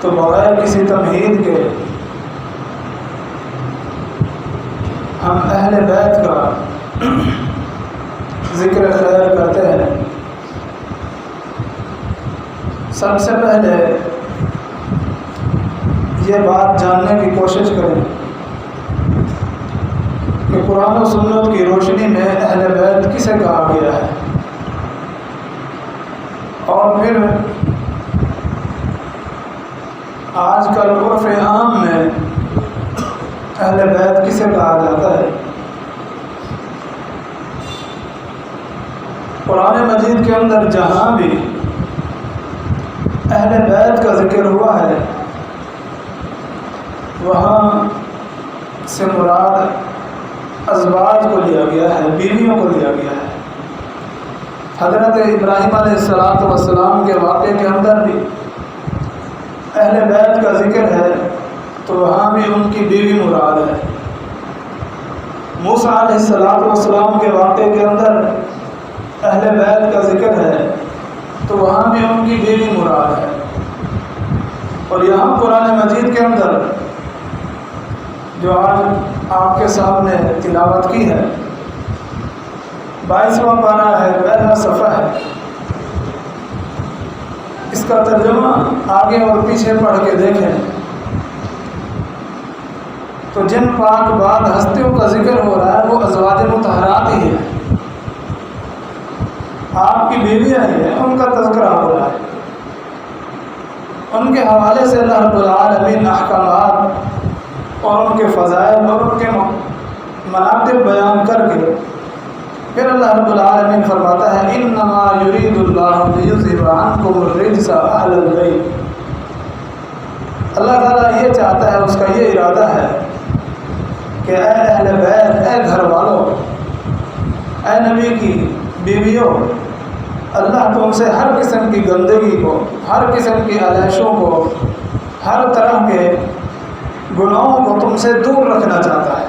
تو بغیر کسی تمہید کے ہم اہل بیت کا ذکر خیر کرتے ہیں۔ سب سے پہلے یہ بات جاننے کی کوشش کریں کہ قرآن و سنت کی روشنی میں اہل بیت کسے کہا گیا ہے، اور پھر آج کل عرف عام میں اہل بیت کسے کہا جاتا ہے۔ قرآن مجید کے اندر جہاں بھی اہل بیت کا ذکر ہوا ہے وہاں سے مراد ازواج کو لیا گیا ہے، بیویوں کو لیا گیا ہے۔ حضرت ابراہیم علیہ السلام کے واقعے کے اندر بھی اہل بیت کا ذکر ہے تو وہاں بھی ان کی بیوی مراد ہے۔ موسیٰ علیہ السلام کے واقعے کے اندر اہل بیت کا ذکر ہے تو وہاں بھی ان کی بیوی مراد ہے۔ اور یہاں قرآن مجید کے اندر جو آج آپ کے سامنے تلاوت کی ہے 22واں پارہ ہے، پہلا صفحہ ہے، اس کا ترجمہ آگے اور پیچھے پڑھ کے دیکھیں تو جن پاک بعد ہستیوں کا ذکر ہو رہا ہے وہ ازواج مطہرات ہی ہیں، آپ کی بیویاں ہی ہیں، ان کا تذکرہ ہو رہا ہے۔ ان کے حوالے سے اللہ رب العالمین احکامات اور ان کے فضائل اور ان کے مناقب بیان کر کے پھر اللہ رب العالمین فرماتا ہے انما یرید اللہ لیذھب عنکم الرجس اہل البیت۔ اللہ تعالیٰ یہ چاہتا ہے، اس کا یہ ارادہ ہے کہ اے اہل بیت، اے گھر والوں، اے نبی کی بیویوں، اللہ تم سے ہر قسم کی گندگی کو، ہر قسم کی علیشوں کو، ہر طرح کے گناہوں کو تم سے دور رکھنا چاہتا ہے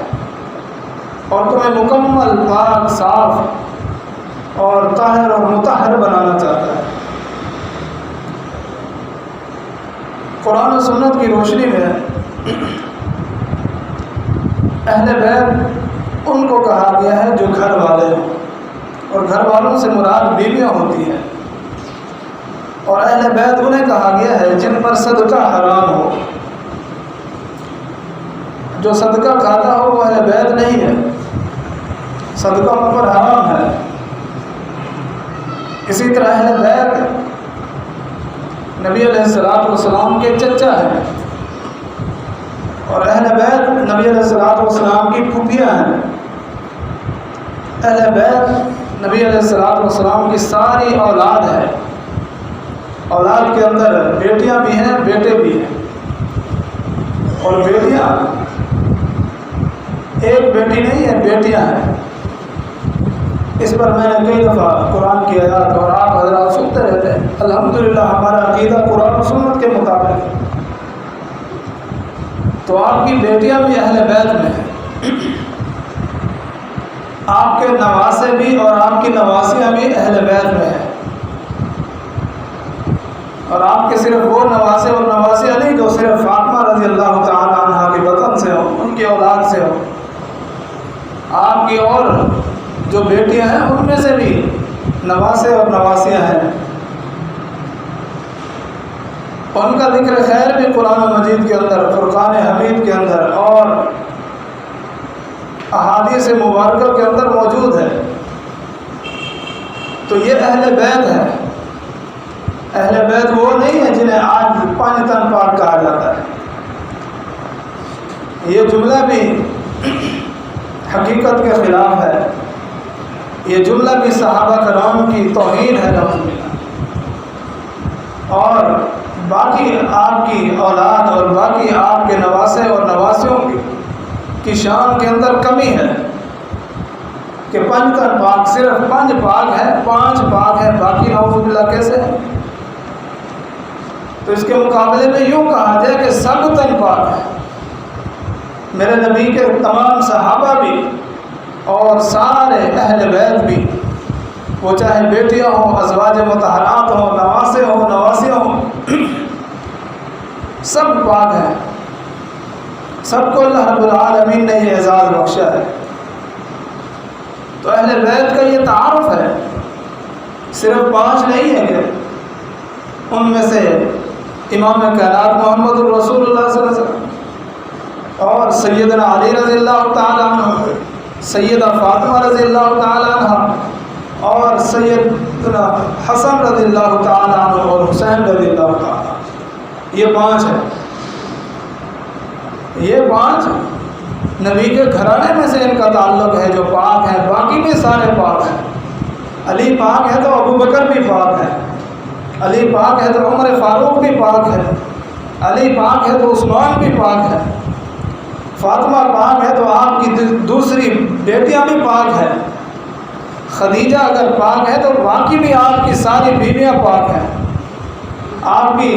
اور تمہیں مکمل پاک، صاف اور طاہر اور مطہر بنانا چاہتا ہے۔ قرآن و سنت کی روشنی میں اہل بیت ان کو کہا گیا ہے جو گھر والے ہوں، اور گھر والوں سے مراد بیویاں ہوتی ہیں، اور اہل بیت انہیں کہا گیا ہے جن پر صدقہ حرام ہو۔ جو صدقہ کھاتا ہو وہ اہل بیت نہیں ہے، صدقہ ان پر حرام ہے۔ اسی طرح اہل بیت نبی علیہ السلام کے چچا ہیں، اور اہل بیت نبی علیہ السلام کی پھوپھیاں ہیں۔ اہل بیت نبی علیہ السلام کی ساری اولاد ہے، اولاد کے اندر بیٹیاں بھی ہیں، بیٹے بھی ہیں، اور بیٹیاں ایک بیٹی نہیں ہے، بیٹیاں ہیں۔ اس پر میں نے کئی دفعہ قرآن کی آیات اور آپ حضرات سنتے رہتے ہیں۔ الحمدللہ ہمارا عقیدہ قرآن و سنت کے مطابق ہے، تو آپ کی بیٹیاں بھی اہل بیت میں ہیں، آپ کے نواسے بھی اور آپ کی نواسیاں بھی اہل بیت میں ہیں، اور آپ کے صرف وہ نواسے اور نواسیاں نہیں جو صرف فاطمہ رضی اللہ تعالی عنہا کے وطن سے ہوں، ان کی اولاد سے ہوں، آپ کی اور جو بیٹیاں ہیں ان میں سے بھی نواسے اور نواسیاں ہیں۔ ان کا ذکر خیر بھی قرآن مجید کے اندر، فرقان حمید کے اندر اور احادیث مبارکہ کے اندر موجود ہے۔ تو یہ اہل بیت ہے۔ اہل بیت وہ نہیں ہے جنہیں آج پانچ تن پاک کہا جاتا ہے۔ یہ جملہ بھی حقیقت کے خلاف ہے، یہ جملہ بھی صحابہ کرام کی توہین ہے نعوذ باللہ، اور باقی آپ کی اولاد اور باقی آپ کے نواسے اور نواسیوں کی شان کے اندر کمی ہے کہ پنج تن پاک، صرف پنج پاک ہے، پانچ پاک ہے، باقی نعوذ باللہ کیسے ہے؟ تو اس کے مقابلے میں یوں کہا جائے کہ سب تن پاک ہے۔ میرے نبی کے تمام صحابہ بھی اور سارے اہل بیت بھی، وہ چاہے بیٹیاں ہوں، ازواج مطہرات ہوں، نواسے ہوں، نواسیاں ہوں، سب پاک ہیں، سب کو اللہ رب العالمین نے یہ اعزاز بخشا ہے۔ تو اہل بیت کا یہ تعارف ہے، صرف 5 نہیں ہے کہ ان میں سے امام کائنات محمد الرسول اللہ صلی اللہ علیہ وسلم اور سیدنا علی رضی اللہ تعالیٰ عنہ، سیدہ فاطمہ رضی اللہ تعالیٰ عنہ اور سیدنا حسن رضی اللہ تعالیٰ عنہ اور حسین رضی اللہ تعالیٰ عنہ، یہ 5 ہیں۔ یہ 5 نبی کے گھرانے میں سے ان کا تعلق ہے جو پاک ہیں، باقی بھی سارے پاک ہیں۔ علی پاک ہے تو ابو بکر بھی پاک ہے، علی پاک ہے تو عمر فاروق بھی پاک ہے، علی پاک ہے تو عثمان بھی پاک ہے، فاطمہ پاک ہے تو آپ کی دوسری بیٹیاں بھی پاک ہیں، خدیجہ اگر پاک ہے تو باقی بھی آپ کی ساری بیویاں پاک ہیں، آپ کی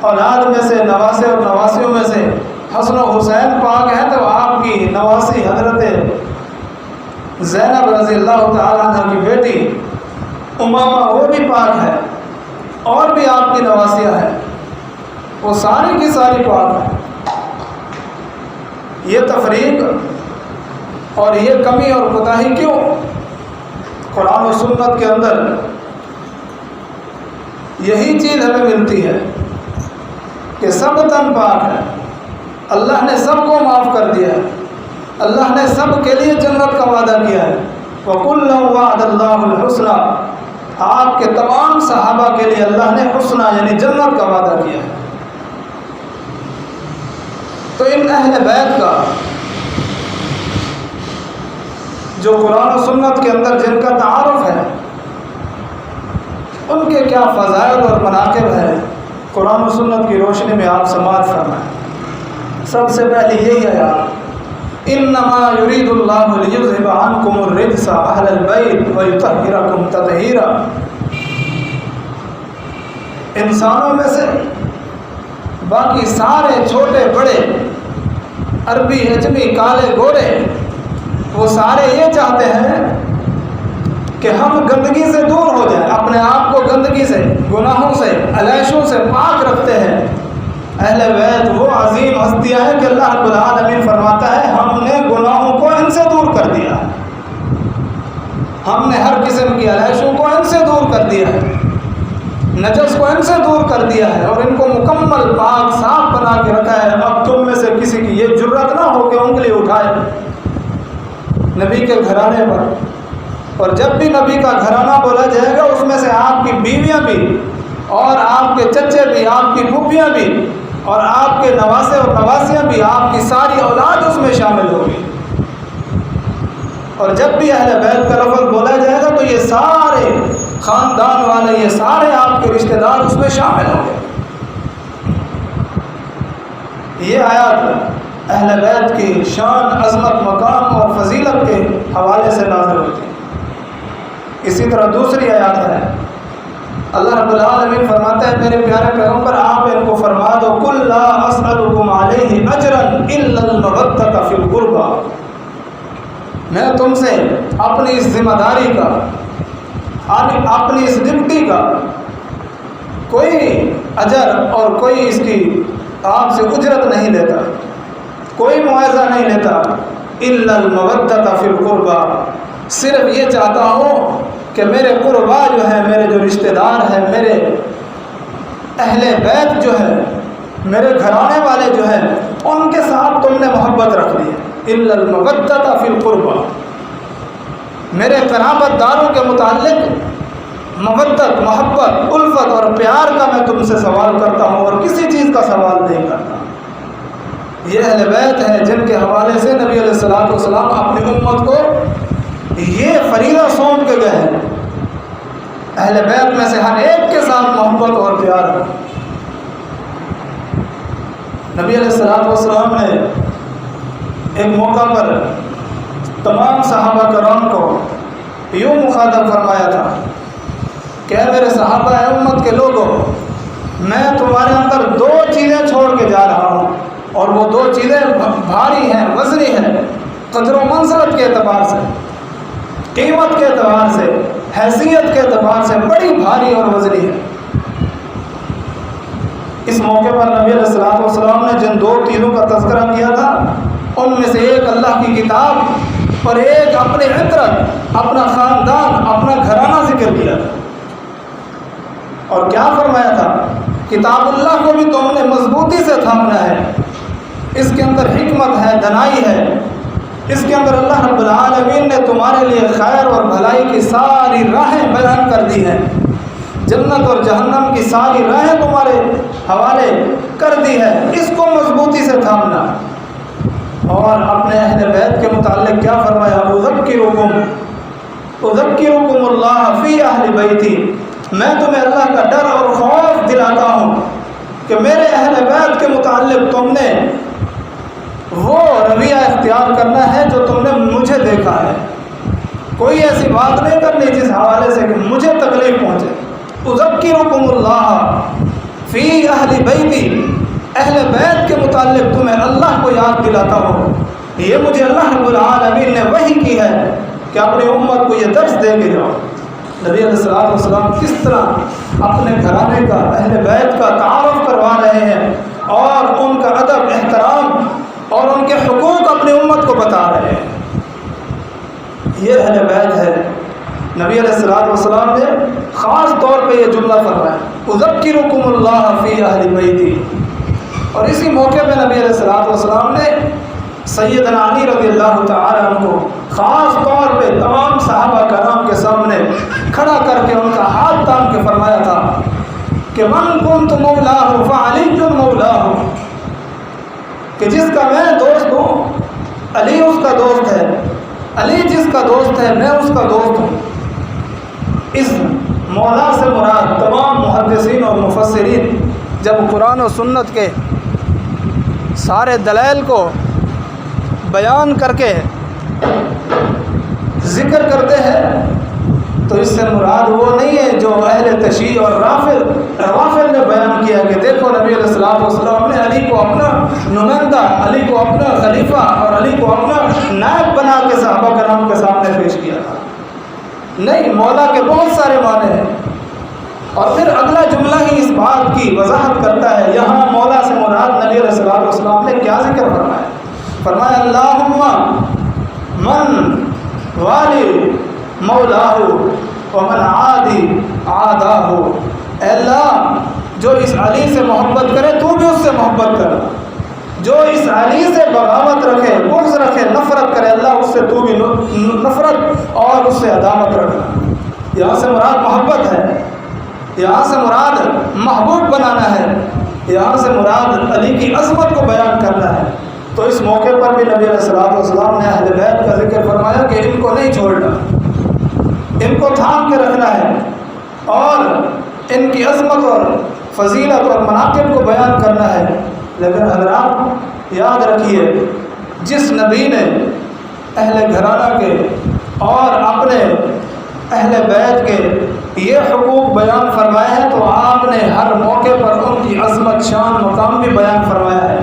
اولاد میں سے نواسے اور نواسیوں میں سے حسن و حسین پاک ہیں تو آپ کی نواسی حضرت زینب رضی اللہ تعالیٰ عنہ کی بیٹی امامہ وہ بھی پاک ہے، اور بھی آپ کی نواسیاں ہیں، وہ ساری کی ساری پاک ہیں۔ یہ تفریق اور یہ کمی اور کوتاہی کیوں؟ قرآن و سنت کے اندر یہی چیز ہمیں ملتی ہے کہ سب تن پاک ہے، اللہ نے سب کو معاف کر دیا ہے، اللہ نے سب کے لیے جنت کا وعدہ کیا ہے۔ وَكُلًّا وَعَدَ اللَّهُ الْحُسْنَى، آپ کے تمام صحابہ کے لیے اللہ نے حسنہ یعنی جنت کا وعدہ کیا ہے۔ تو ان اہل بیت کا جو قرآن و سنت کے اندر جن کا تعارف ہے، ان کے کیا فضائل اور مناقب ہیں، قرآن و سنت کی روشنی میں آپ سماعت فرمائیں۔ سب سے پہلے یہی آیات، انما یرید اللہ لیذھب عنکم الرجس اہل البیت ویطہرکم تطہیرا، انسانوں میں سے باقی سارے چھوٹے بڑے، عربی اجمی کالے گورے، وہ سارے یہ چاہتے ہیں کہ ہم گندگی سے دور ہو جائیں، اپنے آپ کو گندگی سے، گناہوں سے، علیشوں سے پاک رکھتے ہیں۔ اہل بیت وہ عظیم ہستیاں ہیں کہ اللہ رب العالمین فرماتا ہے ہم نے گناہوں کو ان سے دور کر دیا ہے، ہم نے ہر قسم کی علیشوں کو ان سے دور کر دیا ہے، نجس کو ان سے دور کر دیا ہے، اور ان کو مکمل پاک صاف بنا کے رکھا ہے۔ اب تم میں سے کسی کی یہ جرت نہ ہو کہ انگلی اٹھائے نبی کے گھرانے پر، اور جب بھی نبی کا گھرانہ بولا جائے گا اس میں سے آپ کی بیویاں بھی اور آپ کے چچے بھی، آپ کی پھوپھیاں بھی اور آپ کے نواسے اور نواسیاں بھی، آپ کی ساری اولاد اس میں شامل ہوگی۔ اور جب بھی اہل بیت کا لفظ بولا جائے گا تو یہ سارے خاندان والے، یہ سارے آپ کے رشتہ دار اس میں شامل ہوں گے۔ یہ آیات اہل بیت کی شان، عظمت، مقام اور فضیلت کے حوالے سے نازل ہوتی ہے۔ اسی طرح دوسری آیات ہے، اللہ رب العالمین فرماتا ہے میرے پیارے پیغمبر آپ ان کو فرما دو قُلْ لَا أَسْأَلُكُمْ عَلَيْهِ أَجْرًا إِلَّا الْمَوَدَّةَ فِي الْقُرْبَى، میں تم سے اپنی اس ذمہ داری کا، اپنی اس ڈیوٹی کا کوئی اجر اور کوئی اس کی آپ سے اجرت نہیں لیتا، کوئی معاوضہ نہیں لیتا، إِلَّا الْمَوَدَّةَ فِي الْقُرْبَى، صرف یہ چاہتا ہوں کہ میرے قربا جو ہیں، میرے جو رشتہ دار ہیں، میرے اہل بیت جو ہیں، میرے گھرانے والے جو ہیں، ان کے ساتھ تم نے محبت رکھ دی ہے۔ الا المودۃ فی القربى، میرے قرابت داروں کے متعلق مودت، محبت، الفت اور پیار کا میں تم سے سوال کرتا ہوں اور کسی چیز کا سوال نہیں کرتا۔ یہ اہل بیت ہیں جن کے حوالے سے نبی علیہ الصلوۃ والسلام اپنی امت کو یہ فریضہ سونپ کے گئے ہیں، اہل بیت میں سے ہر ایک کے ساتھ محبت اور پیار ہے۔ نبی علیہ الصلوۃ والسلام نے ایک موقع پر تمام صحابہ کرام کو یوں مخاطب فرمایا تھا کہ اے میرے صحابہ، اے امت کے لوگوں، میں تمہارے اندر 2 چیزیں چھوڑ کے جا رہا ہوں، اور وہ 2 چیزیں بھاری ہیں، وزنی ہیں، قدر و منزلت کے اعتبار سے، قیمت کے اعتبار سے، حیثیت کے اعتبار سے بڑی بھاری اور وزنی ہے۔ اس موقع پر نبی علیہ السلام نے جن 2 چیزوں کا تذکرہ کیا تھا ان میں سے ایک اللہ کی کتاب اور ایک اپنے عطرت، اپنا خاندان، اپنا گھرانہ ذکر کیا تھا۔ اور کیا فرمایا تھا؟ کتاب اللہ کو بھی تم نے مضبوطی سے تھامنا ہے، اس کے اندر حکمت ہے، دنائی ہے، اس کے اندر اللہ رب العالمین نے تمہارے لیے خیر اور بھلائی کی ساری راہیں بیان کر دی ہیں، جنت اور جہنم کی ساری راہیں تمہارے حوالے کر دی ہے، اس کو مضبوطی سے تھامنا۔ اور اپنے اہل بیت کے متعلق کیا فرمایا؟ اذکرکم اللہ فی اہل بیتی، میں تمہیں اللہ کا ڈر اور خوف دلاتا ہوں کہ میرے اہل بیت کے متعلق تم نے وہ رویہ اختیار کرنا ہے جو تم نے مجھے دیکھا ہے، کوئی ایسی بات نہیں کرنی جس حوالے سے کہ مجھے تکلیف پہنچے۔ اذکرکم اللہ فی اہل بیتی، اہل بیت کے متعلق تمہیں اللہ کو یاد دلاتا ہوں، یہ مجھے اللہ رب العالمین نے وحی کی ہے کہ اپنی امت کو یہ درس دے کے جاؤ۔ نبی علیہ السلام کس طرح اپنے گھرانے کا، اہل بیت کا تعارف کروا رہے ہیں اور ان کا ادب، احترام اور ان کے حقوق اپنی امت کو بتا رہے ہیں۔ یہ اہل بیت ہے۔ نبی علیہ السلام نے خاص طور پہ یہ جملہ فرمایا، اذکرکم اللہ فی اہل بیتی۔ اور اسی موقع پہ نبی علیہ السلام نے سیدنا علی رضی اللہ تعالی عنہ کو خاص طور پہ تمام صحابہ کرام کے سامنے کھڑا کر کے ان کا ہاتھ تھام کے فرمایا تھا کہ من کنت مولاہ فعلی مولاہ، کہ جس کا میں دوست ہوں علی اس کا دوست ہے، علی جس کا دوست ہے میں اس کا دوست ہوں۔ اس مولا سے مراد تمام محدثین اور مفسرین جب قرآن و سنت کے سارے دلائل کو بیان کر کے ذکر کرتے ہیں تو اس سے مراد وہ نہیں ہے جو اہل تشیع اور رافض نے بیان کیا کہ دیکھو نبی علیہ السلام نے علی کو اپنا نمائندہ، علی کو اپنا خلیفہ اور علی کو اپنا نائب بنا کے صحابہ کرام کے سامنے پیش کیا تھا۔ نہیں، مولا کے بہت سارے معنی ہیں۔ اور پھر اگلا جملہ ہی اس بات کی وضاحت کرتا ہے، یہاں مولا سے مراد نبی علیہ السلام نے کیا ذکر فرمایا؟ فرمایا اللہم من والی مولاہ ومن عادی عاداہ، اے اللہ جو اس علی سے محبت کرے تو بھی اس سے محبت کر، جو اس علی سے بغاوت رکھے، بغض رکھے، نفرت کرے، اللہ اس سے تو بھی نفرت اور اس سے عداوت رکھنا۔ یہاں سے مراد محبت ہے، یہاں سے مراد محبوب بنانا ہے، یہاں سے مراد علی کی عظمت کو بیان کرنا ہے۔ تو اس موقع پر بھی نبی علیہ السلام نے اہل بیت کا ذکر فرمایا کہ ان کو نہیں چھوڑنا، ان کو تھام کے رکھنا ہے اور ان کی عظمت اور فضیلت اور مناقب کو بیان کرنا ہے۔ لیکن حضرات یاد رکھیے، جس نبی نے اہل گھرانہ کے اور اپنے اہل بیت کے یہ حقوق بیان فرمائے ہیں تو آپ نے ہر موقع پر ان کی عظمت، شان، مقام بھی بیان فرمایا ہے۔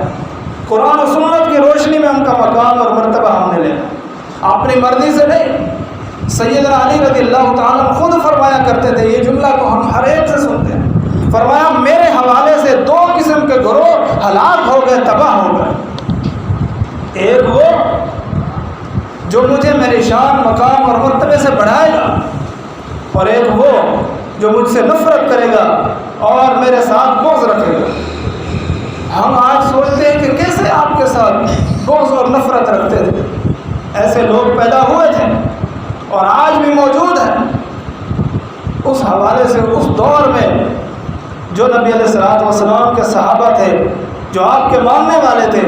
قرآن و سنت کی روشنی میں ان کا مقام اور مرتبہ ہم نے لینا، اپنی مرضی سے نہیں۔ سیدنا علی رضی اللہ تعالیٰ خود فرمایا کرتے تھے، یہ جملہ کو ہم ہر ایک سے سنتے ہیں، فرمایا میرے حوالے سے 2 قسم کے گروہ ہلاک ہو گئے، تباہ ہو گئے۔ ایک وہ جو مجھے میری شان، مقام اور مرتبے سے بڑھائے گا، اور ایک وہ جو مجھ سے نفرت کرے گا اور میرے ساتھ بغض رکھے گا۔ ہم آج سوچتے ہیں کہ کیسے آپ کے ساتھ بغض اور نفرت رکھتے تھے، ایسے لوگ پیدا ہوئے تھے اور آج بھی موجود ہیں۔ اس حوالے سے اس دور میں جو نبی علیہ السلام کے صحابہ تھے، جو آپ کے ماننے والے تھے،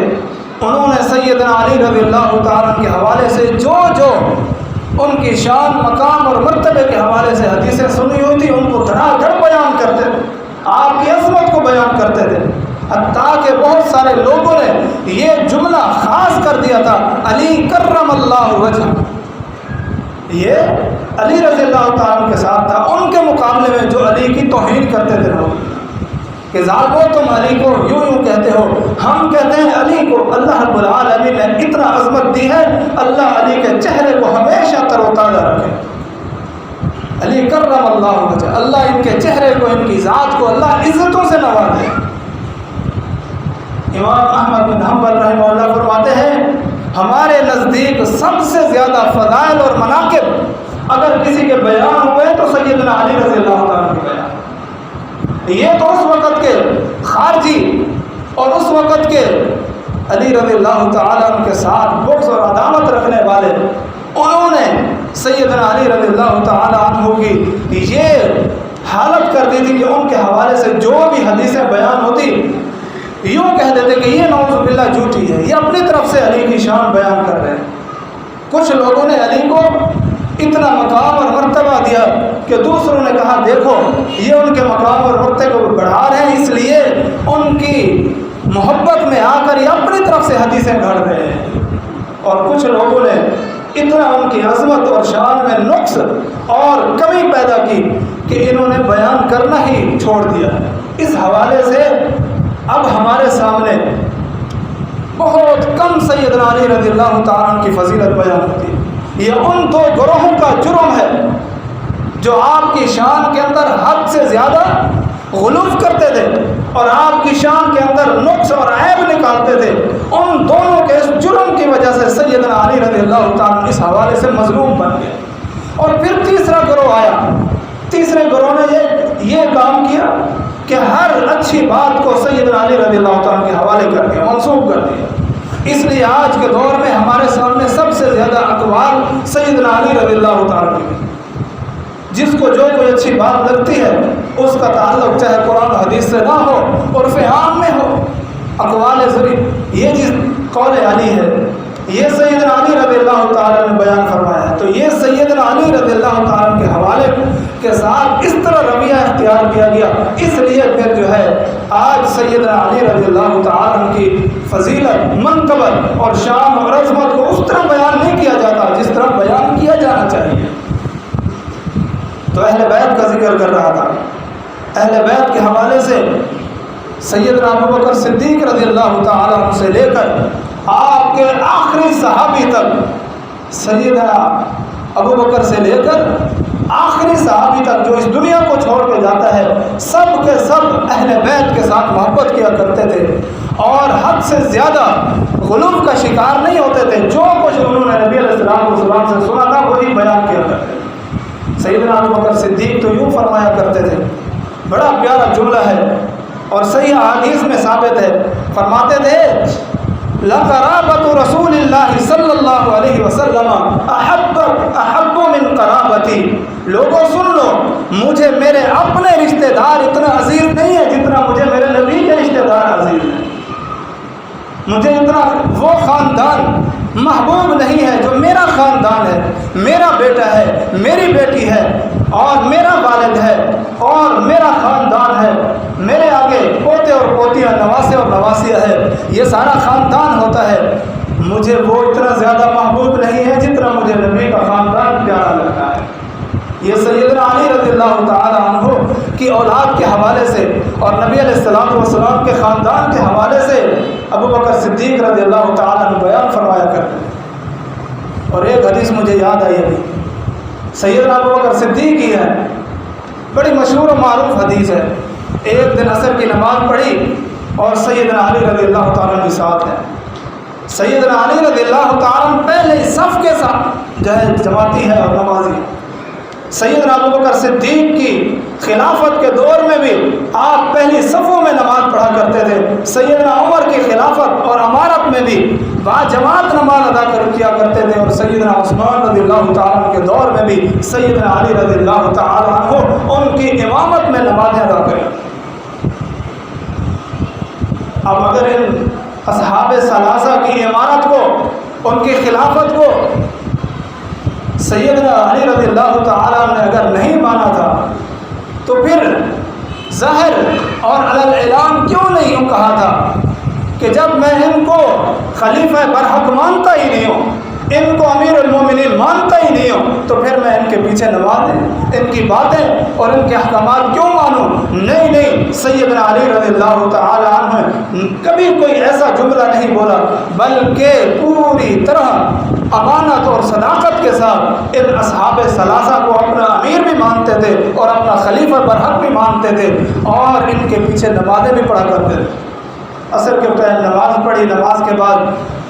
انہوں نے سیدنا علی رضی اللہ تعالیٰ کے حوالے سے جو ان کی شان، مقام اور مرتبے کے حوالے سے حدیثیں سنی ہوئی تھی ان کو دھڑا دھڑ بیان کرتے تھے، آپ کی عظمت کو بیان کرتے تھے۔ حتیٰ کہ بہت سارے لوگوں نے یہ جملہ خاص کر دیا تھا، علی کرم اللہ وجہ، یہ علی رضی اللہ تعالیٰ کے ساتھ تھا۔ ان کے مقابلے میں جو علی کی توہین کرتے تھے لوگ کہ ظالمو تم علی کو یوں کہتے ہو، ہم کہتے ہیں علی کو اللہ رب العالمین نے اتنا عظمت دی ہے، اللہ علی کے چہرے کو ہمیشہ تر و تازہ رکھے۔ علی کرم اللہ وجہ، اللہ ان کے چہرے کو، ان کی ذات کو اللہ عزتوں سے نوازے۔ امام احمد بن حنبل رحمہ اللہ فرماتے ہیں ہمارے نزدیک سب سے زیادہ فضائل اور مناقب اگر کسی کے بیان ہوئے تو سیدنا علی رضی اللہ تعالیٰ کے بیان. یہ تو اس وقت کے خارجی اور اس وقت کے علی رضی اللہ تعالیٰ عنہ کے ساتھ بغض اور عداوت رکھنے والے، انہوں نے سیدنا علی رضی اللہ تعالیٰ عنہ کی یہ حالت کر دی تھی کہ ان کے حوالے سے جو بھی حدیثیں بیان ہوتی یوں کہہ دیتے کہ یہ نعوذ باللہ جھوٹی ہے، یہ اپنی طرف سے علی کی شان بیان کر رہے ہیں. کچھ لوگوں نے علی کو اتنا مقام اور مرتبہ دیا کہ دوسروں نے کہا دیکھو یہ ان کے مقام اور مرتبے کو بڑھا رہے ہیں، اس لیے ان کی محبت میں آ کر یہ اپنی طرف سے حدیثیں گھڑ رہے ہیں. اور کچھ لوگوں نے اتنا ان کی عظمت اور شان میں نقص اور کمی پیدا کی کہ انہوں نے بیان کرنا ہی چھوڑ دیا. اس حوالے سے اب ہمارے سامنے بہت کم سیدنا علی رضی اللہ تعالیٰ عنہ کی فضیلت بیان ہوتی ہے. یہ ان دو گروہوں کا جرم ہے جو آپ کی شان کے اندر حد سے زیادہ غلو کرتے تھے اور آپ کی شان کے اندر نقص اور عیب نکالتے تھے. ان دونوں کے اس جرم کی وجہ سے سیدنا علی رضی اللہ تعالیٰ اس حوالے سے مظلوم بن گئے. اور پھر تیسرا گروہ آیا. تیسرے گروہ نے یہ کام کیا کہ ہر اچھی بات کو سیدنا علی رضی اللہ تعالیٰ کے حوالے کر دیا، منسوب کر دیا. اس لیے آج کے دور میں ہمارے سامنے سب سے زیادہ اقوال سیدنا علی رضی اللہ تعالیٰ کی. جس کو جو کوئی اچھی بات لگتی ہے اس کا تعلق چاہے قرآن و حدیث سے نہ ہو، عرف عام میں ہو، اقوال ذریعہ یہ جس قول علی ہے یہ سیدنا علی رضی اللہ تعالیٰ نے بیان فرمایا ہے. تو یہ سیدنا علی رضی اللہ تعالیٰ کے حوالے کے ساتھ اس طرح رویہ اختیار کیا گیا. اس لیے پھر جو ہے آج سیدنا علی رضی اللہ تعالیٰ کی فضیلت، منقبت اور شان اور عظمت کو اس طرح بیان نہیں کیا جاتا جس طرح بیان کیا جانا چاہیے. تو اہل بیت کا ذکر کر رہا تھا. اہل بیت کے حوالے سے سیدنا ابو بکر صدیق رضی اللہ تعالیٰ عنہ سے لے کر آپ کے آخری صحابی تک، سیدنا ابو بکر سے لے کر آخری صحابی تک جو اس دنیا کو چھوڑ کے جاتا ہے، سب کے سب اہل بیت کے ساتھ محبت کیا کرتے تھے اور حد سے زیادہ غلو کا شکار نہیں ہوتے تھے. جو کچھ انہوں نے نبی علیہ السلام سے سنا تھا وہی بیان کیا کرتے تھے. سیدنا ابو بکر صدیق تو یوں فرمایا کرتے تھے، بڑا پیارا جملہ ہے اور صحیح حدیث میں ثابت ہے. فرماتے تھے لقرابۃ رسول اللہ صلی اللہ علیہ وسلم احب من قرابتی. لوگوں سن لو، مجھے میرے اپنے رشتہ دار اتنا عزیز نہیں ہے جتنا مجھے میرے نبی کے رشتہ دار عزیز ہیں. مجھے اتنا وہ خاندان محبوب نہیں ہے جو میرا خاندان ہے، میرا بیٹا ہے، میری بیٹی ہے اور میرا والد ہے اور میرا خاندان ہے. میرے آگے پوتے اور پوتیاں، نواسے اور نواسیاں ہے، یہ سارا خاندان ہوتا ہے. مجھے وہ اتنا زیادہ محبوب نہیں ہے جتنا مجھے نبی کا خاندان پیارا لگتا ہے. یہ سیدنا علی رضی اللہ تعالی عنہ کی اولاد کے حوالے سے اور نبی علیہ السلام کے خاندان کے حوالے سے ابو بکر صدیق رضی اللہ تعالی عنہ بیان فرمایا کرتے ہیں. اور ایک حدیث مجھے یاد آئی ابھی، سیدنا ابو بکر صدیق ہی ہے، بڑی مشہور و معروف حدیث ہے. ایک دن عصر کی نماز پڑھی اور سیدنا علی رضی اللہ تعالیٰ عنہ کے ساتھ ہے. سیدنا علی رضی اللہ تعالیٰ عنہ پہلے صف کے ساتھ جو ہے جماعتی ہے اور نمازی. سیدنا ابو بکر صدیق کی خلافت کے دور میں بھی آپ پہلی صفوں میں نماز پڑھا کرتے تھے. سیدنا عمر کی خلافت اور امارت میں بھی باجماعت نماز ادا کیا کرتے تھے. اور سیدنا عثمان رضی اللہ تعالیٰ عنہ کے دور میں بھی سیدنا علی رضی اللہ تعالیٰ عنہ ان کی امامت میں نمازیں ادا کریں. اب اگر ان اصحاب ثلاثہ کی امارت کو، ان کی خلافت کو سیدنا علی رضی اللہ تعالیٰ نے اگر نہیں مانا تھا تو پھر ظاہر اور علی الاعلان کیوں نہیں یوں کہا تھا کہ جب میں ان کو خلیفہ برحق مانتا ہی نہیں ہوں، ان کو امیر المومنین مانتا ہی نہیں ہوں، تو پھر میں ان کے پیچھے نمازیں، ان کی باتیں اور ان کے احکامات کیوں مانوں؟ نہیں، سیدنا علی رضی اللہ تعالی عنہ کبھی کوئی ایسا جملہ نہیں بولا، بلکہ پوری طرح امانت اور صداقت کے ساتھ ان اصحاب ثلاثہ کو اپنا امیر بھی مانتے تھے اور اپنا خلیفہ برحق بھی مانتے تھے اور ان کے پیچھے نمازیں بھی پڑھا کرتے تھے. عصر کے ٹائم نماز پڑھی، نماز کے بعد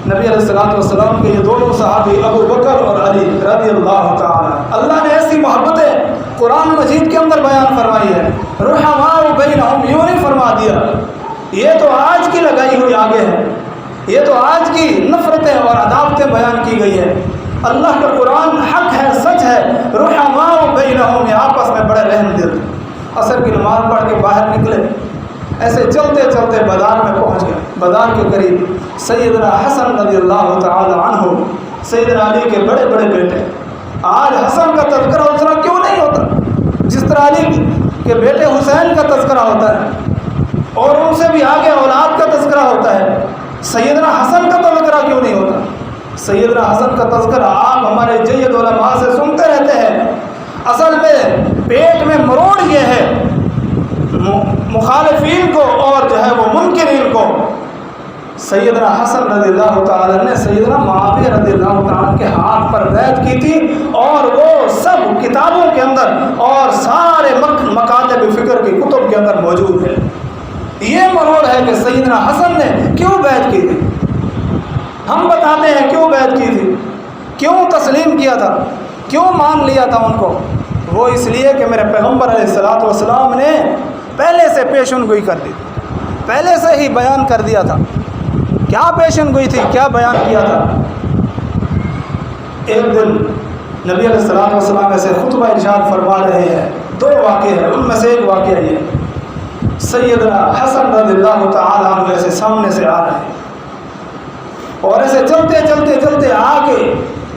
نبی علیہ الصلوۃ والسلام کے یہ دونوں صحابی ابو بکر اور علی رضی اللہ تعالی، اللہ نے ایسی محبتیں قرآن مجید کے اندر بیان فرمائی ہے، رحماء بینہم، یوں نہیں فرما دیا یہ تو آج کی لگائی ہوئی آگے ہے، یہ تو آج کی نفرتیں اور عداوتیں بیان کی گئی ہے۔ اللہ کا قرآن حق ہے، سچ ہے، رحماء بینہم، یہ آپس میں بڑے رحم دل۔ عصر کی نماز پڑھ کے باہر نکلے، ایسے چلتے چلتے بازار میں پہنچ گئے، بازار کے قریب سیدنا حسن رضی اللہ تعالی عنہ، سیدنا علی کے بڑے بڑے بیٹے۔ آج حسن کا تذکرہ اتنا کیوں نہیں ہوتا جس طرح علی کے بیٹے حسین کا تذکرہ ہوتا ہے، اور ان سے بھی آگے اولاد کا تذکرہ ہوتا ہے، سیدنا حسن کا تذکرہ کیوں نہیں ہوتا؟ سیدنا حسن کا تذکرہ آپ ہمارے جید علماء سے سنتے رہتے ہیں۔ اصل میں پیٹ میں مروڑ یہ ہے مخالفین کو اور جو ہے وہ منکرین کو۔ سیدنا حسن رضی اللہ تعالیٰ نے سیدنا معاویہ رضی اللہ تعالیٰ کے ہاتھ پر بیعت کی تھی، اور وہ سب کتابوں کے اندر اور سارے مکاتب فکر کی کتب کے اندر موجود ہے۔ یہ مروڑ ہے کہ سیدنا حسن نے کیوں بیعت کی تھی۔ ہم بتاتے ہیں کیوں بیعت کی تھی، کیوں تسلیم کیا تھا، کیوں مان لیا تھا ان کو۔ وہ اس لیے کہ میرے پیغمبر علیہ الصلوۃ والسلام نے پہلے سے پیشن گوئی کر دی تھی، پہلے سے ہی بیان کر دیا تھا۔ کیا پیشن گوئی تھی، کیا بیان کیا تھا؟ ایک دن نبی علیہ الصلوۃ والسلام ایسے خطبہ ارشاد فرما رہے ہیں، دو واقعے ہیں، ان میں سے ایک واقعہ یہ، سیدنا حسن رضی اللہ تعالیٰ عنہ ایسے سامنے سے آ رہے ہیں، اور ایسے چلتے چلتے چلتے آ کے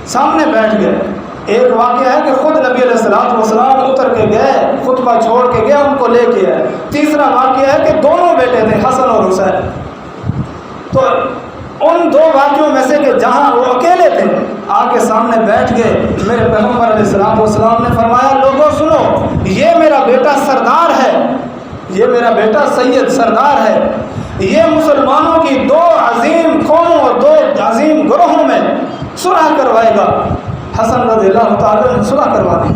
سامنے بیٹھ گئے۔ ایک واقعہ ہے کہ خود نبی علیہ الصلوۃ والسلام اتر کے گئے، خطبہ چھوڑ کے گئے، ان کو لے کے آئے۔ تیسرا واقعہ ہے کہ دونوں بیٹے تھے، حسن اور حسین۔ تو ان دو واقعوں میں سے کہ جہاں وہ اکیلے تھے، آ کے سامنے بیٹھ گئے، میرے پیغمبر علیہ الصلوۃ والسلام نے فرمایا، لوگوں سنو، یہ میرا بیٹا سردار ہے، یہ میرا بیٹا سید سردار ہے، یہ مسلمانوں کی دو عظیم قوموں اور دو عظیم گروہوں میں صلح کروائے گا۔ حسن رضی اللہ تعالیٰ نے صلح کروا دی۔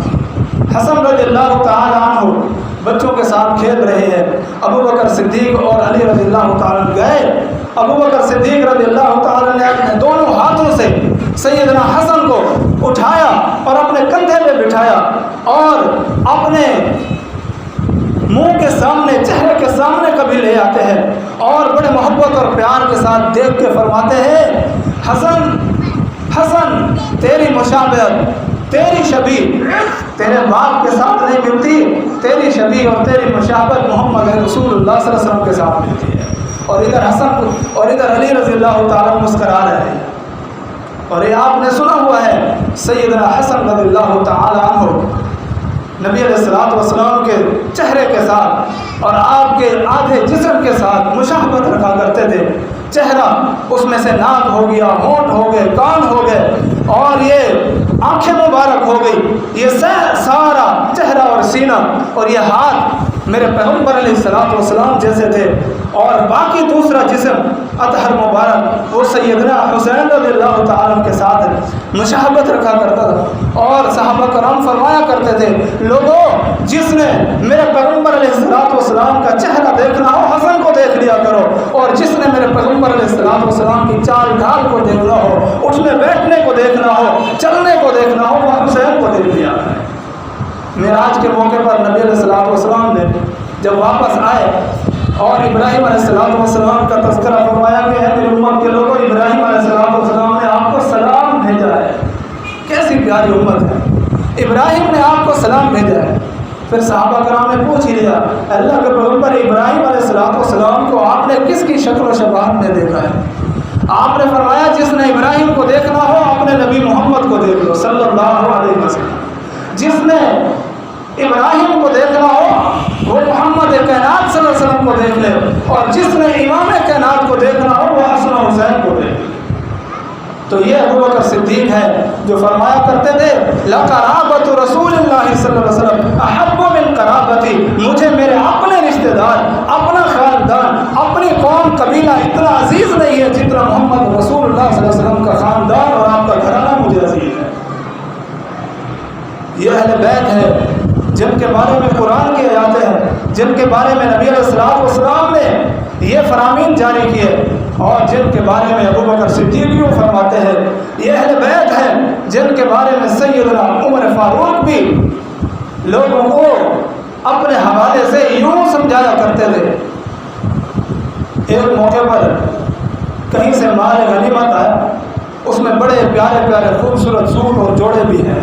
حسن رضی اللہ تعالیٰ عنہ بچوں کے ساتھ کھیل رہے ہیں، ابو بکر صدیق اور علی رضی اللہ تعالیٰ گئے۔ ابو بکر صدیق رضی اللہ تعالیٰ نے اپنے دونوں ہاتھوں سے سیدنا حسن کو اٹھایا اور اپنے کندھے پہ بٹھایا، اور اپنے منہ کے سامنے، چہرے کے سامنے کبھی لے آتے ہیں، اور بڑے محبت اور پیار کے ساتھ دیکھ کے فرماتے ہیں، حسن حسن تیری مشابہت، تیری شبیہ تیرے باپ کے ساتھ نہیں ملتی، تیری شبیہ اور تیری مشابہت محمد رسول اللہ صلی اللہ علیہ وسلم کے ساتھ ملتی ہے۔ اور ادھر حسن اور ادھر علی رضی اللہ تعالیٰ مسکرا رہے ہیں۔ اور یہ آپ نے سنا ہوا ہے، سیدنا حسن رضی اللہ تعالیٰ عنہ نبی علیہ الصلوۃ والسلام کے چہرے کے ساتھ اور آپ کے آدھے جسم کے ساتھ مشابہت رکھا کرتے تھے۔ چہرہ اس میں سے ناک ہو گیا، ہونٹ ہو گئے، کان ہو گئے، اور یہ آنکھیں مبارک ہو گئی، یہ سارا چہرہ اور سینہ اور یہ ہاتھ میرے پیغمبر علیہ الصلوۃ والسلام جیسے تھے، اور باقی دوسرا جسم اطہر مبارک وہ سیدنا حسین رضی اللہ تعالیٰ کے ساتھ مشابہت رکھا کرتا تھا۔ اور صحابہ کرام فرمایا کرتے تھے، لوگوں جس نے میرے پیغمبر علیہ الصلوۃ والسلام کا چہرہ دیکھنا ہو حسن کو دیکھ لیا کرو، اور جس نے میرے پیغمبر علیہ الصلوۃ والسلام کی چال ڈھال کو دیکھنا ہو، اٹھنے بیٹھنے کو دیکھنا ہو، چلنے کو دیکھنا ہو، وہ حسین کو دیکھ لیا کرے۔ معراج کے موقع پر نبی علیہ الصلوۃ والسلام نے جب واپس آئے اور ابراہیم علیہ الصلوۃ والسلام کا تذکرہ فرمایا کہ ہے میری امت کے لوگوں، ابراہیم علیہ الصلوۃ والسلام نے آپ کو سلام بھیجا ہے۔ کیسی پیاری امت ہے، ابراہیم نے آپ کو سلام بھیجا ہے۔ پھر صحابہ کرام نے پوچھ ہی لیا، اللہ کے پیغمبر ابراہیم علیہ الصلوۃ والسلام کو آپ نے کس کی شکل و شباہت میں دیکھا ہے؟ آپ نے فرمایا، جس نے ابراہیم کو دیکھنا ہو اپنے نبی محمد کو دیکھ لو صلی اللہ علیہ وسلم، جس نے ابراہیم کو دیکھنا ہو وہ محمد کائنات صلی اللہ علیہ وسلم کو دیکھ لے، اور جس نے امام کائنات کو دیکھنا ہو وہ حسن و حسین کو دیکھ لے۔ تو یہ ابو بکر صدیق ہے جو فرمایا کرتے تھے، لَقَرَابَةُ رَسُولِ اللَّهِ صلی اللہ علیہ وسلم احب من قرابتی، مجھے میرے اپنے رشتہ دار، اپنا خاندان، اپنی قوم قبیلہ اتنا عزیز نہیں ہے جتنا محمد رسول اللہ صلی اللہ علیہ وسلم کا خاندان اور آپ کا گھرانہ مجھے عزیز ہے۔ یہ اہل بیت ہے جن کے بارے میں قرآن کی آیاتیں ہیں، جن کے بارے میں نبی علیہ الصلوۃ والسلام نے یہ فرامین جاری کیے، اور جن کے بارے میں ابو بکر صدیق یوں فرماتے ہیں، یہ اہل بیت ہیں جن کے بارے میں سیدنا عمر فاروق بھی لوگوں کو اپنے حوالے سے یوں سمجھایا کرتے تھے۔ ایک موقع پر کہیں سے مال غنیمت آیا، اس میں بڑے پیارے پیارے خوبصورت سوٹ اور جوڑے بھی ہیں،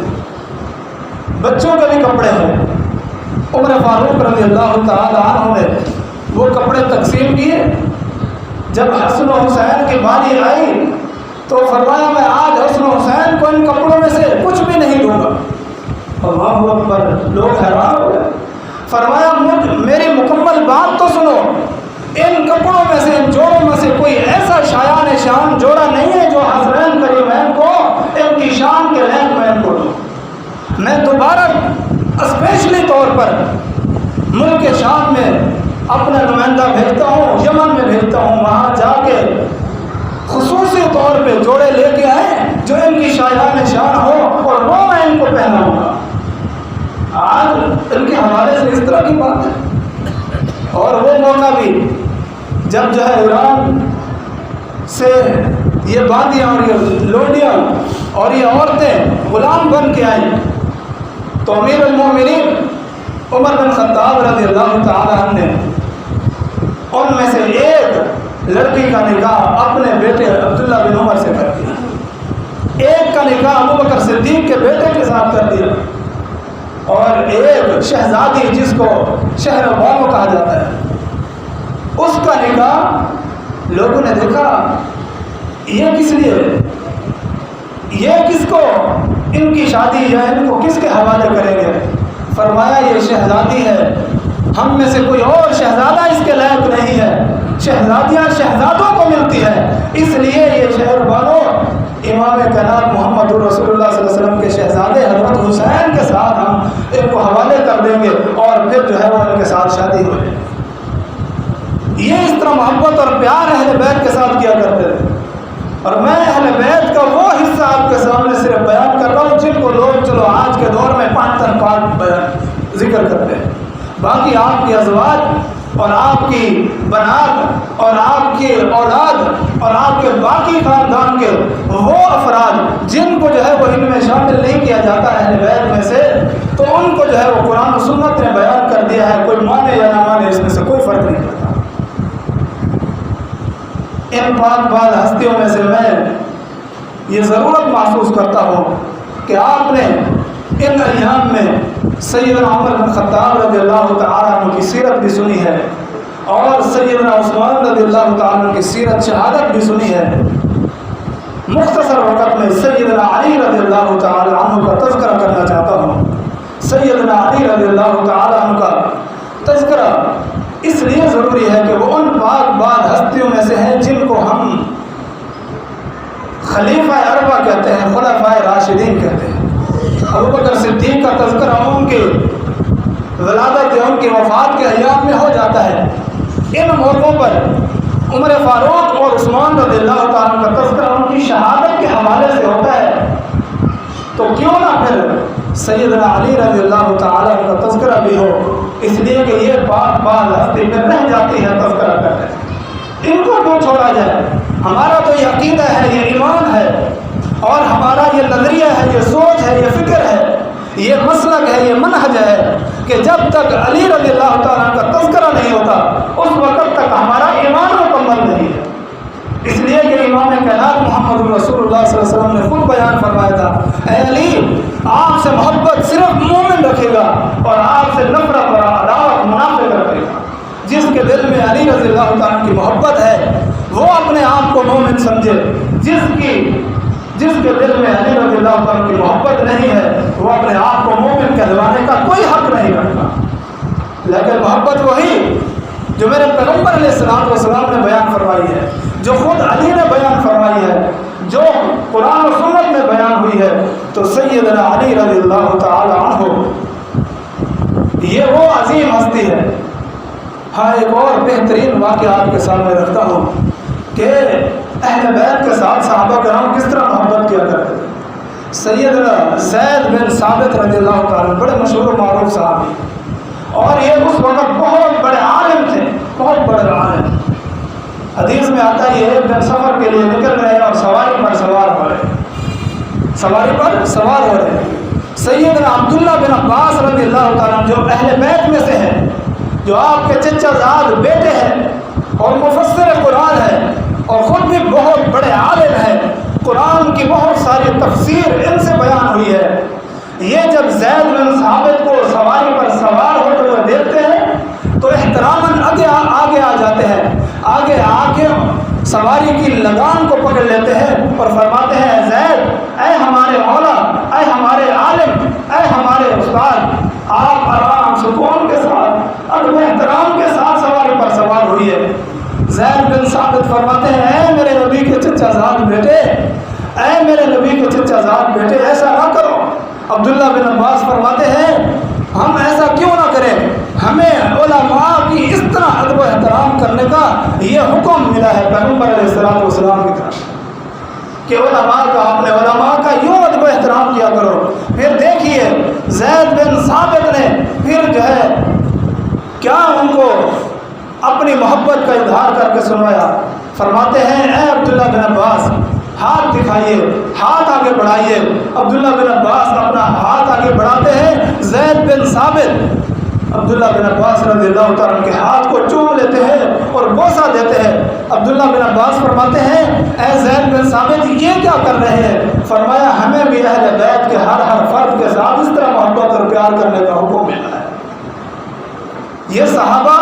بچوں کے بھی کپڑے ہیں۔ عمر فاروق رضی اللہ تعالی عنہ نے وہ کپڑے تقسیم کیے۔ جب حسن و حسین کی باری آئی تو فرمایا میں آج حسن و حسین کو ان کپڑوں میں سے کچھ بھی نہیں دوں گا۔ اللہ اکبر، لوگ حیران ہو گئے۔ فرمایا میری مکمل بات تو سنو، ان کپڑوں میں سے، ان جوڑوں میں سے کوئی ایسا شایان شان جوڑا نہیں ہے جو حضرین کریمین کو ان کی شان کے لائق میں ان کو دوں۔ میں دوبارہ اسپیشلی طور پر ملک شام میں اپنا نمائندہ بھیجتا ہوں، یمن میں بھیجتا ہوں، وہاں جا کے خصوصی طور پہ جوڑے لے کے آئیں جو ان کی شایان شان ہو، اور وہ میں ان کو پہناؤں گا۔ آج ان کے حوالے سے اس طرح کی بات ہے۔ اور وہ موقع بھی جب جو ہے ایران سے یہ باندیاں اور یہ لوڈیاں اور یہ عورتیں غلام بن کے آئیں تو امیر المومنین عمر بن خطاب رضی اللہ تعالی عنہ نے ان میں سے ایک لڑکی کا نکاح اپنے بیٹے عبداللہ بن عمر سے کر دیا، ایک کا نکاح ابو بکر صدیق کے بیٹے کے ساتھ کر دیا، اور ایک شہزادی جس کو شہر بانو کہا جاتا ہے اس کا نکاح لوگوں نے دیکھا یہ کس لیے، یہ کس کو ان کی شادی یا ان کو کس کے حوالے کریں گے؟ فرمایا یہ شہزادی ہے، ہم میں سے کوئی اور شہزادہ اس کے لائق نہیں ہے، شہزادیاں شہزادوں کو ملتی ہے، اس لیے یہ شہر بانو امام کائنات محمد رسول اللہ صلی اللہ علیہ وسلم کے شہزادے حضرت حسین کے ساتھ ہم ان کو حوالے کر دیں گے، اور پھر جو ہے وہ ان کے ساتھ شادی ہو جائے۔ یہ اس طرح محبت اور پیار اہل بیت کے ساتھ کیا کرتے تھے، اور میں اہل بیت کا وہ حصہ آپ کے سامنے صرف بیان کر رہا ہوں جن کو لوگ چلو آج کے دور میں 5 پارٹ ذکر کرتے ہیں، باقی آپ کی ازواج اور آپ کی بنات اور آپ کی اولاد اور آپ کے باقی خاندان کے وہ افراد جن کو جو ہے وہ ان میں شامل نہیں کیا جاتا اہل بیت میں سے، تو ان کو جو ہے وہ قرآن و سنت نے بیان کر دیا ہے، کوئی مانے یا نہ مانے اس میں سے کوئی فرق نہیں پڑتا۔ ان پاک بعض ہستیوں میں سے میں یہ ضرورت محسوس کرتا ہوں کہ آپ نے ان ایام میں سیدنا عمر بن خطاب رضی اللہ تعالیٰ عنہ کی سیرت بھی سنی ہے، اور سیدنا عثمان رضی اللہ تعالیٰ عنہ کی سیرت شہادت بھی سنی ہے۔ مختصر وقت میں سیدنا علی رضی اللہ تعالیٰ عنہ کا تذکرہ کرنا چاہتا ہوں۔ سیدنا علی رضی اللہ تعالیٰ عنہ کا تذکرہ اس لیے ضروری ہے کہ وہ ان پاک بعد ہستیوں میں سے ہیں جن کو ہم خلیفہ اربع کہتے ہیں، خلفائے راشدین کہتے ہیں۔ ابو بکر صدیق کا تذکرہ ان کی ولادت یا ان کی وفات کے ایام میں ہو جاتا ہے، ان موقعوں پر عمر فاروق اور عثمان رضی اللہ تعالیٰ کا تذکرہ ان کی شہادت کے حوالے سے ہوتا ہے، تو کیوں نہ پھر سیدنا علی رضی اللہ تعالیٰ کا تذکرہ بھی ہو، اس لیے کہ یہ پاک بعض ہستی میں رہ جاتی ہے تذکرہ کرتے، ان کو کیوں چھوڑا جائے؟ ہمارا تو یہ عقیدہ ہے، یہ ایمان ہے، اور ہمارا یہ نظریہ ہے، یہ سوچ ہے، یہ فکر ہے، یہ مسلک ہے، یہ منہج ہے کہ جب تک علی رضی اللہ تعالیٰ کا تذکرہ نہیں ہوتا اس وقت تک ہمارا ایمان مکمل نہیں ہے۔ اس لیے کہ امام کائنات محمد رسول اللہ صلی اللہ علیہ وسلم نے خود بیان فرمایا تھا، اے علی آپ سے محبت صرف مومن رکھے گا اور آپ سے نفرت اور عداوت منافق رکھے گا۔ جس کے دل میں علی رضی اللہ تعالیٰ کی محبت ہے وہ اپنے آپ کو مومن سمجھے، جس کے دل میں علی رضی اللہ تعالیٰ کی محبت نہیں ہے وہ اپنے آپ کو مومن کہلوانے کا کوئی حق نہیں رکھتا۔ لیکن محبت وہی جو میرے پیغمبر علیہ السلام نے بیان فرمائی ہے، جو خود علی نے بیان فرمائی ہے، جو قرآن و سنت میں بیان ہوئی ہے، تو سیدنا علی رضی اللہ تعالی عنہ یہ وہ عظیم ہستی ہے۔ ہاں ایک اور بہترین واقعہ آپ کے سامنے رکھتا ہوں کہ اہل بیت کے ساتھ صحابہ کرام کس طرح محبت کیا کرتے تھے۔ سیدنا زید بن ثابت رضی اللہ تعالیٰ بڑے مشہور و معروف صحابی، اور یہ اس وقت بہت بڑے عالم تھے، بہت بڑے عالم، حدیث میں آتا ہے یہ ایک دن سفر کے لیے نکل رہے ہیں اور سواری پر سوار ہو رہے ہیں، سواری پر سوار ہو رہے ہیں۔ سیدنا عبداللہ بن عباس رضی اللہ تعالیٰ جو اہل بیت میں سے ہے، جو آپ کے چچا زاد بیٹے ہیں اور مفسر قرآن ہے اور خود بھی بہت بڑے عالم ہیں، قرآن کی بہت ساری تفسیر ان سے بیان ہوئی ہے، یہ جب زید بن ثابت کو سواری پر سوار ہوتے ہوئے دیکھتے ہیں تو احتراماً آگے آ جاتے ہیں، آگے آ کے سواری کی لگام کو پکڑ لیتے ہیں اور فرماتے ہیں اے زید، اے ہمارے مولا، اے ہمارے عالم، اے ہمارے استاد، آپ آرام سکون کے ساتھ ادب احترام کے ساتھ سواری پر سوار ہوئیے۔ زید بن ثابت فرماتے ہیں اے میرے نبی کے چچا زاد بیٹے، اے میرے نبی کے چچا زاد بیٹے، ایسا نہ کرو۔ عبداللہ بن عباس فرماتے ہیں ہم ایسا کیوں نہ کریں، ہمیں علماء کی اس طرح ادب و احترام کرنے کا یہ حکم ملا ہے پیغمبر علیہ السلام کی طرف کہ علماء کا، اپنے علماء کا یوں ادب و احترام کیا کرو۔ پھر دیکھیے زید بن ثابت نے پھر جو ہے کیا ان کو اپنی محبت کا اظہار کر کے سنوایا۔ فرماتے ہیں اے عبداللہ بن عباس، ہاتھ دکھائیے، ہاتھ آگے بڑھائیے۔ عبداللہ بن عباس اپنا ہاتھ آگے بڑھاتے ہیں، زید بن ثابت عبداللہ بن عباس رضی اللہ تعالیٰ کے ہاتھ کو چوم لیتے ہیں اور بوسہ دیتے ہیں۔ عبداللہ بن عباس فرماتے ہیں اے زید بن ثابت یہ کیا کر رہے ہیں؟ فرمایا ہمیں بھی اہل بیت کے ہر فرد کے ساتھ اس طرح محبت اور پیار کرنے کا حکم ملا ہے۔ یہ صحابہ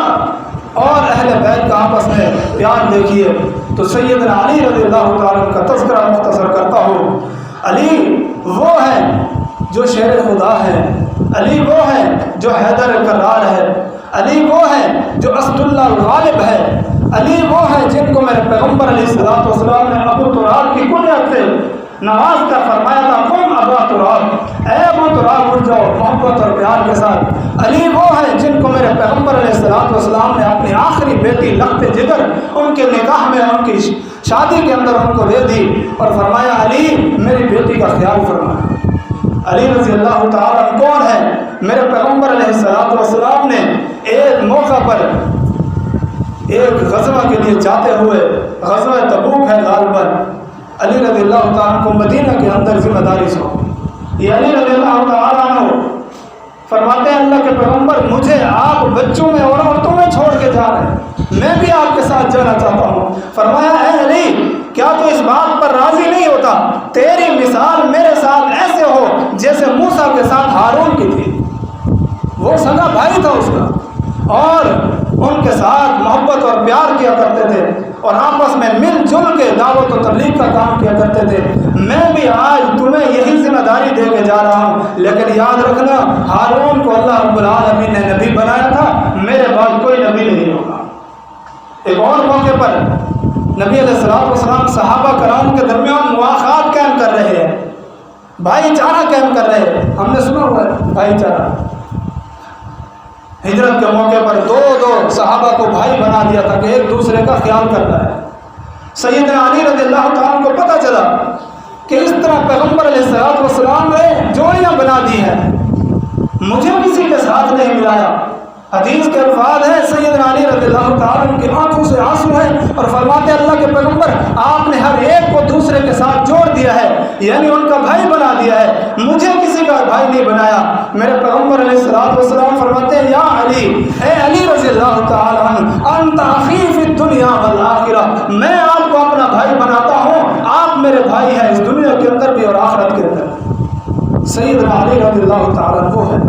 اور اہل بیت کا آپس میں پیار دیکھیے۔ تو سیدنا علی رضی اللہ تعالیٰ کا تذکرہ مختصر کرتا ہوں۔ علی وہ ہے جو شیر خدا ہے، علی وہ ہے جو حیدر کرار ہے، علی وہ ہے جو اسد اللہ الغالب ہے، علی وہ ہے جن کو میرے پیغمبر علیہ السلام نے ابو تراب کی کنیت سے نواز کر فرمایا تھا تم ابا تراب، اے ابو تراب اٹھ جاؤ محبت اور پیار کے ساتھ۔ علی وہ ہے جن کو میرے پیغمبر علیہ السلام نے اپنی آخری بیٹی لخت جگر ان کے نکاح میں، ان کی شادی کے اندر ان کو دے دی اور فرمایا علی میری بیٹی کا خیال فرمایا۔ علی رضی اللہ تعالیٰ کون ہے؟ میرے پیغمبر علیہ السلام نے ایک موقع پر ایک غزوہ کے لیے جاتے ہوئے، غزوہ تبوک ہے غالباً، علی رضی اللہ تعالیٰ کو مدینہ کے اندر ذمہ داری سونپی۔ یہ علی رضی اللہ تعالیٰ عنہ فرماتے ہیں اللہ کے پیغمبر مجھے آپ بچوں میں اور عورتوں میں چھوڑ کے جا رہے ہیں، میں بھی آپ کے ساتھ جانا چاہتا ہوں۔ فرمایا اے علی کیا تو اس بات پر راضی نہیں ہوتا تیری مثال میرے ساتھ ایسے ہو جیسے موسیٰ کے ساتھ ہارون کی تھی؟ وہ سگا بھائی تھا اس کا اور ان کے ساتھ محبت اور پیار کیا کرتے تھے اور آپس میں مل جل کے دعوت و تبلیغ کا کام کیا کرتے تھے۔ میں بھی آج تمہیں یہی ذمہ داری دے کے جا رہا ہوں، لیکن یاد رکھنا ہارون کو اللہ رب العالمین نے نبی بنایا تھا، میرے بعد کوئی نبی نہیں ہوگا۔ ایک اور موقع پر نبی علیہ السلام صحابہ کرام کے درمیان مواخات قائم کر رہے ہیں، بھائی چارہ قائم کر رہے ہیں۔ ہم نے سنا ہوا ہے بھائی چارہ، ہجرت کے موقع پر دو صحابہ کو بھائی بنا دیا تھا کہ ایک دوسرے کا خیال کرتا ہے۔ سیدنا علی رضی اللہ تعالیٰ کو پتہ چلا کہ اس طرح پیغمبر علیہ السلام نے جوڑیاں بنا دی ہیں، مجھے کسی کے ساتھ نہیں ملایا۔ حدیث کے الفاظ ہیں سیدنا علی رضی اللہ تعالیٰ کی آنکھوں سے آنسو ہیں اور فرماتے ہیں اللہ کے پیغمبر آپ نے ہر ایک کو دوسرے کے ساتھ جوڑ دیا ہے، یعنی ان کا بھائی بنا دیا ہے، مجھے کسی کا بھائی نہیں بنایا۔ میرے پیغمبر علیہ السلام فرماتے ہیں یا علی، اے علی رضی اللہ تعالیٰ عنہ انت اخی فی الدنیا والآخرہ، میں آپ کو اپنا بھائی بناتا ہوں، آپ میرے بھائی ہیں اس دنیا کے اندر بھی اور آخرت کے اندر۔ سیدنا علی رضی اللہ تعالیٰ وہ ہے۔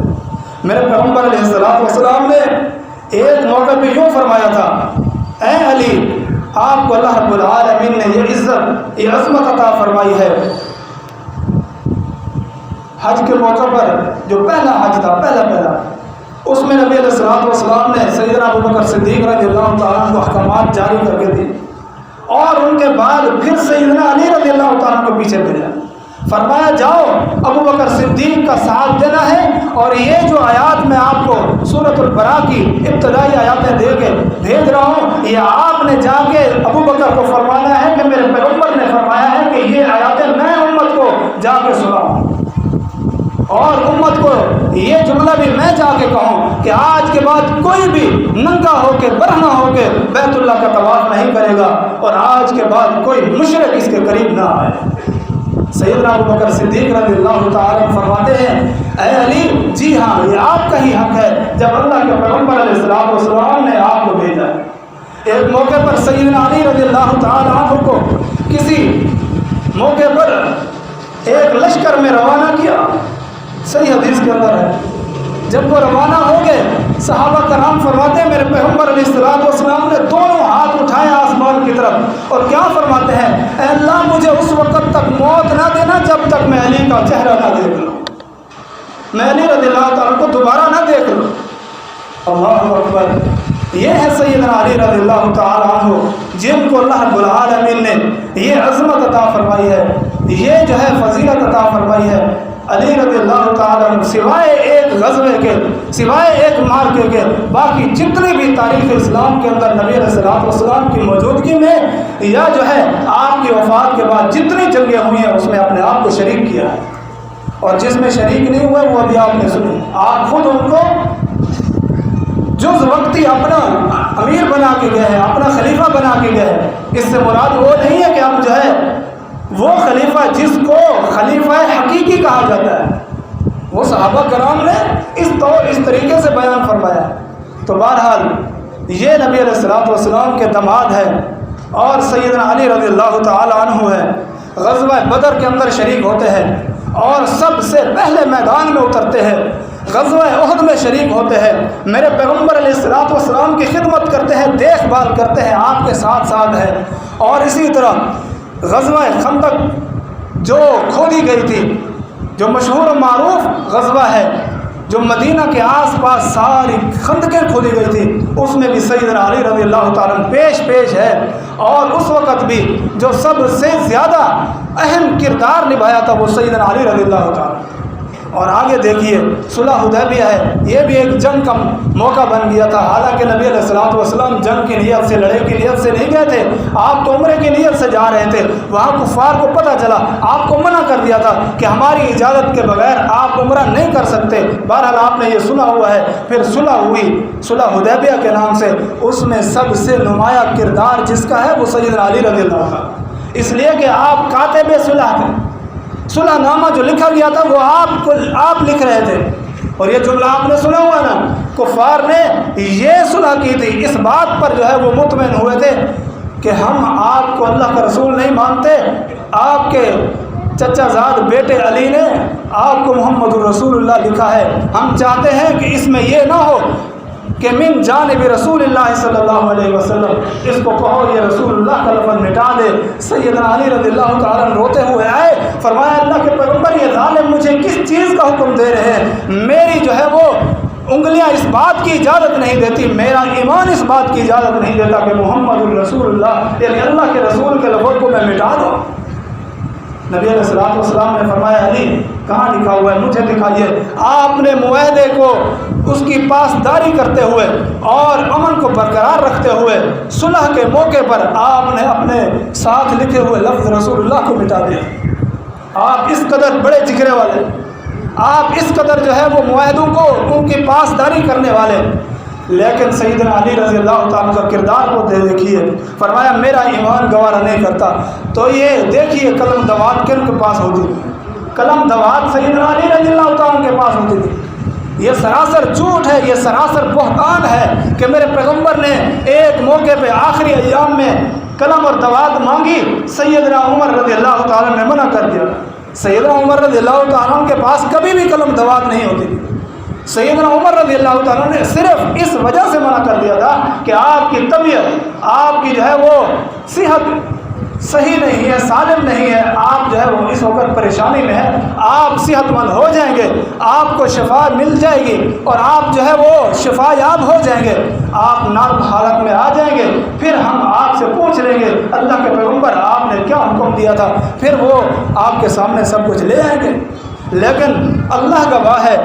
میرے پیغمبر علیہ السلام نے ایک موقع پہ یوں فرمایا تھا اے علی آپ کو اللہ رب العالمین نے یہ عزت یہ عظمت عطا فرمائی ہے۔ حج کے موقع پر جو پہلا حج تھا پہلا اس میں نبی علیہ السلام نے سیدنا ابوبکر صدیق رضی اللہ تعالیٰ کو احکامات جاری کر کے دی اور ان کے بعد پھر سیدنا علی رضی اللہ تعالیٰ کو پیچھے بھیجا، فرمایا جاؤ ابوبکر صدیق کا ساتھ دینا ہے اور یہ جو آیات میں آپ کو سورۃ البراء کی ابتدائی آیاتیں دے کے بھیج رہا ہوں یہ آپ نے جا کے ابوبکر کو فرمانا ہے کہ میرے پیغمبر نے فرمایا ہے کہ یہ آیاتیں میں امت کو جا کے سناؤں اور امت کو یہ جملہ بھی میں جا کے کہوں کہ آج کے بعد کوئی بھی ننگا ہو کے برہنہ ہو کے بیت اللہ کا طواف نہیں کرے گا، اور آج کے بعد کوئی مشرک اس کے قریب نہ آئے۔ سیدنا ابوبکر صدیق رضی اللہ تعالیٰ فرماتے ہیں اے علی، جی ہاں یہ آپ کا ہی حق ہے جب اللہ کے پیغمبر علیہ السلام نے آپ کو بھیجا۔ ایک موقع پر سیدنا علی رضی اللہ تعالیٰ عنہ کو کسی موقع پر ایک لشکر میں روانہ کیا، صحیح حدیث کے اندر ہے، جب وہ روانہ ہو گئے صحابہ کرام فرماتے ہیں میرے پیغمبر علیہ السلام نے دونوں ہاتھ اٹھائے آسمان کی طرف اور کیا فرماتے ہیں، اے اللہ مجھے اس وقت تک موت نہ دینا جب تک میں علی کا چہرہ نہ دیکھ لوں، میں علی رضی اللہ تعالیٰ کو دوبارہ نہ دیکھ لوں۔ اللہ اکبر، یہ ہے سیدنا علی رضی اللہ تعالیٰ عنہ جن کو اللہ رب العالمین نے یہ عظمت عطا فرمائی ہے، یہ جو ہے فضیلت عطا فرمائی ہے۔ علی رضی اللہ تعالیٰ عنہ سوائے ایک غزوے کے، سوائے ایک مارکے کے، باقی جتنی بھی تاریخ اسلام کے اندر نبی علیہ السلام کی موجودگی میں یا جو ہے آپ کی وفات کے بعد جتنی جنگیں ہوئی ہیں اس میں اپنے آپ کو شریک کیا ہے، اور جس میں شریک نہیں ہوئے وہ ابھی آپ نے سنی، آپ خود ان کو جز وقتی اپنا امیر بنا کے گئے ہیں، اپنا خلیفہ بنا کے گئے ہیں۔ اس سے مراد وہ نہیں ہے کہ اب جو ہے وہ خلیفہ جس کو خلیفہ حقیقی کہا جاتا ہے، وہ صحابہ کرام نے اس طریقے سے بیان فرمایا۔ تو بہرحال یہ نبی علیہ السلام کے داماد ہیں اور سیدنا علی رضی اللہ تعالی عنہ ہے، غزوہ بدر کے اندر شریک ہوتے ہیں اور سب سے پہلے میدان میں اترتے ہیں، غزوہ احد میں شریک ہوتے ہیں، میرے پیغمبر علیہ السلام کی خدمت کرتے ہیں، دیکھ بھال کرتے ہیں، آپ کے ساتھ ساتھ ہیں۔ اور اسی طرح غزوہ خندق جو کھودی گئی تھی، جو مشہور و معروف غزوہ ہے، جو مدینہ کے آس پاس ساری خندقیں کھودی گئی تھی، اس میں بھی سیدنا علی رضی اللہ تعالیٰ پیش ہے، اور اس وقت بھی جو سب سے زیادہ اہم کردار نبھایا تھا وہ سیدنا علی رضی اللہ تعالیٰ۔ اور آگے دیکھیے صلح حدیبیہ ہے، یہ بھی ایک جنگ کا موقع بن گیا تھا، حالانکہ نبی علیہ السلام جنگ کی نیت سے، لڑائی کی نیت سے نہیں گئے تھے، آپ تو عمرے کی نیت سے جا رہے تھے۔ وہاں کفار کو پتہ چلا، آپ کو منع کر دیا تھا کہ ہماری اجازت کے بغیر آپ عمرہ نہیں کر سکتے، بہرحال آپ نے یہ سنا ہوا ہے۔ پھر صلح ہوئی، صلح حدیبیہ کے نام سے، اس میں سب سے نمایاں کردار جس کا ہے وہ سیدنا علی رضی اللہ عنہ، اس لیے کہ آپ کاتب صلح تھے، صلح نامہ جو لکھا گیا تھا وہ آپ لکھ رہے تھے، اور یہ جملہ آپ نے سنا ہوا نا، کفار نے یہ صلح کی تھی، اس بات پر جو ہے وہ مطمئن ہوئے تھے کہ ہم آپ کو اللہ کا رسول نہیں مانتے، آپ کے چچا زاد بیٹے علی نے آپ کو محمد الرسول اللہ لکھا ہے، ہم چاہتے ہیں کہ اس میں یہ نہ ہو کہ من جانب رسول اللہ صلی اللہ علیہ وسلم، اس کو کہو یہ رسول اللہ کا لفظ مٹا دے۔ سیدنا علی رضی اللہ تعالیٰ روتے ہوئے آئے، فرمایا اللہ کے پیغمبر یہ ظالم مجھے کس چیز کا حکم دے رہے ہیں، میری جو ہے وہ انگلیاں اس بات کی اجازت نہیں دیتی، میرا ایمان اس بات کی اجازت نہیں دیتا کہ محمد الرسول اللہ یعنی اللہ کے رسول کے لفظ کو میں مٹا دوں۔ نبی علیہ السلام نے فرمایا علی کہاں لکھا ہوا ہے مجھے دکھائیے۔ آپ نے معاہدے کو اس کی پاسداری کرتے ہوئے اور امن کو برقرار رکھتے ہوئے صلح کے موقع پر آپ نے اپنے ساتھ لکھے ہوئے لفظ رسول اللہ کو مٹا دیا۔ آپ اس قدر بڑے جگرے والے، آپ اس قدر جو ہے وہ معاہدوں کو ان کی پاسداری کرنے والے، لیکن سیدنا علی رضی اللہ تعالیٰ کا کردار کو دیکھیے، فرمایا میرا ایمان گوارا نہیں کرتا۔ تو یہ دیکھیے قلم دوات کن کے پاس ہوتی تھی، قلم دوات سیدنا علی رضی اللہ تعالیٰ کے پاس ہوتی تھی۔ یہ سراسر جھوٹ ہے، یہ سراسر بہتان ہے کہ میرے پیغمبر نے ایک موقع پہ آخری ایام میں قلم اور دوات مانگی، سیدنا عمر رضی اللہ تعالیٰ نے منع کر دیا۔ سیدنا عمر رضی اللہ تعالیٰ کے پاس کبھی بھی قلم دوات نہیں ہوتی تھی۔ سیدنا عمر رضی اللہ تعالیٰ نے صرف اس وجہ سے منع کر دیا تھا کہ آپ کی طبیعت، آپ کی جو ہے وہ صحت صحیح نہیں ہے، سالم نہیں ہے، آپ جو ہے وہ اس وقت پریشانی میں ہے، آپ صحت مند ہو جائیں گے، آپ کو شفا مل جائے گی اور آپ جو ہے وہ شفا یاب ہو جائیں گے، آپ نارم حالت میں آ جائیں گے، پھر ہم آپ سے پوچھ لیں گے اللہ کے پیغمبر آپ نے کیا حکم دیا تھا، پھر وہ آپ کے سامنے سب کچھ لے آئیں گے۔ لیکن اللہ گواہ ہے،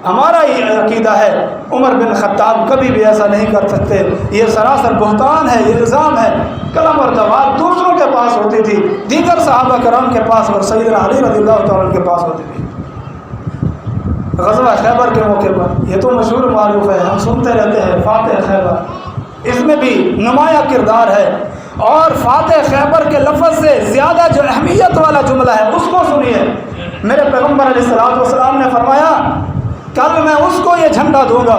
ہمارا یہ عقیدہ ہے عمر بن خطاب کبھی بھی ایسا نہیں کر سکتے، یہ سراسر بہتان ہے، یہ الزام ہے۔ قلم اور دوات دوسروں کے پاس ہوتی تھی، دیگر صحابہ کرام کے پاس اور سیدنا علی رضی اللہ تعالیٰ کے پاس ہوتی تھی۔ غزوہ خیبر کے موقع پر، یہ تو مشہور معروف ہے، ہم سنتے رہتے ہیں فاتح خیبر، اس میں بھی نمایاں کردار ہے۔ اور فاتح خیبر کے لفظ سے زیادہ جو اہمیت والا جملہ ہے اس کو سنیے۔ میرے پیغمبر علیہ الصلوۃ والسلام نے فرمایا کل میں اس کو یہ جھنڈا دوں گا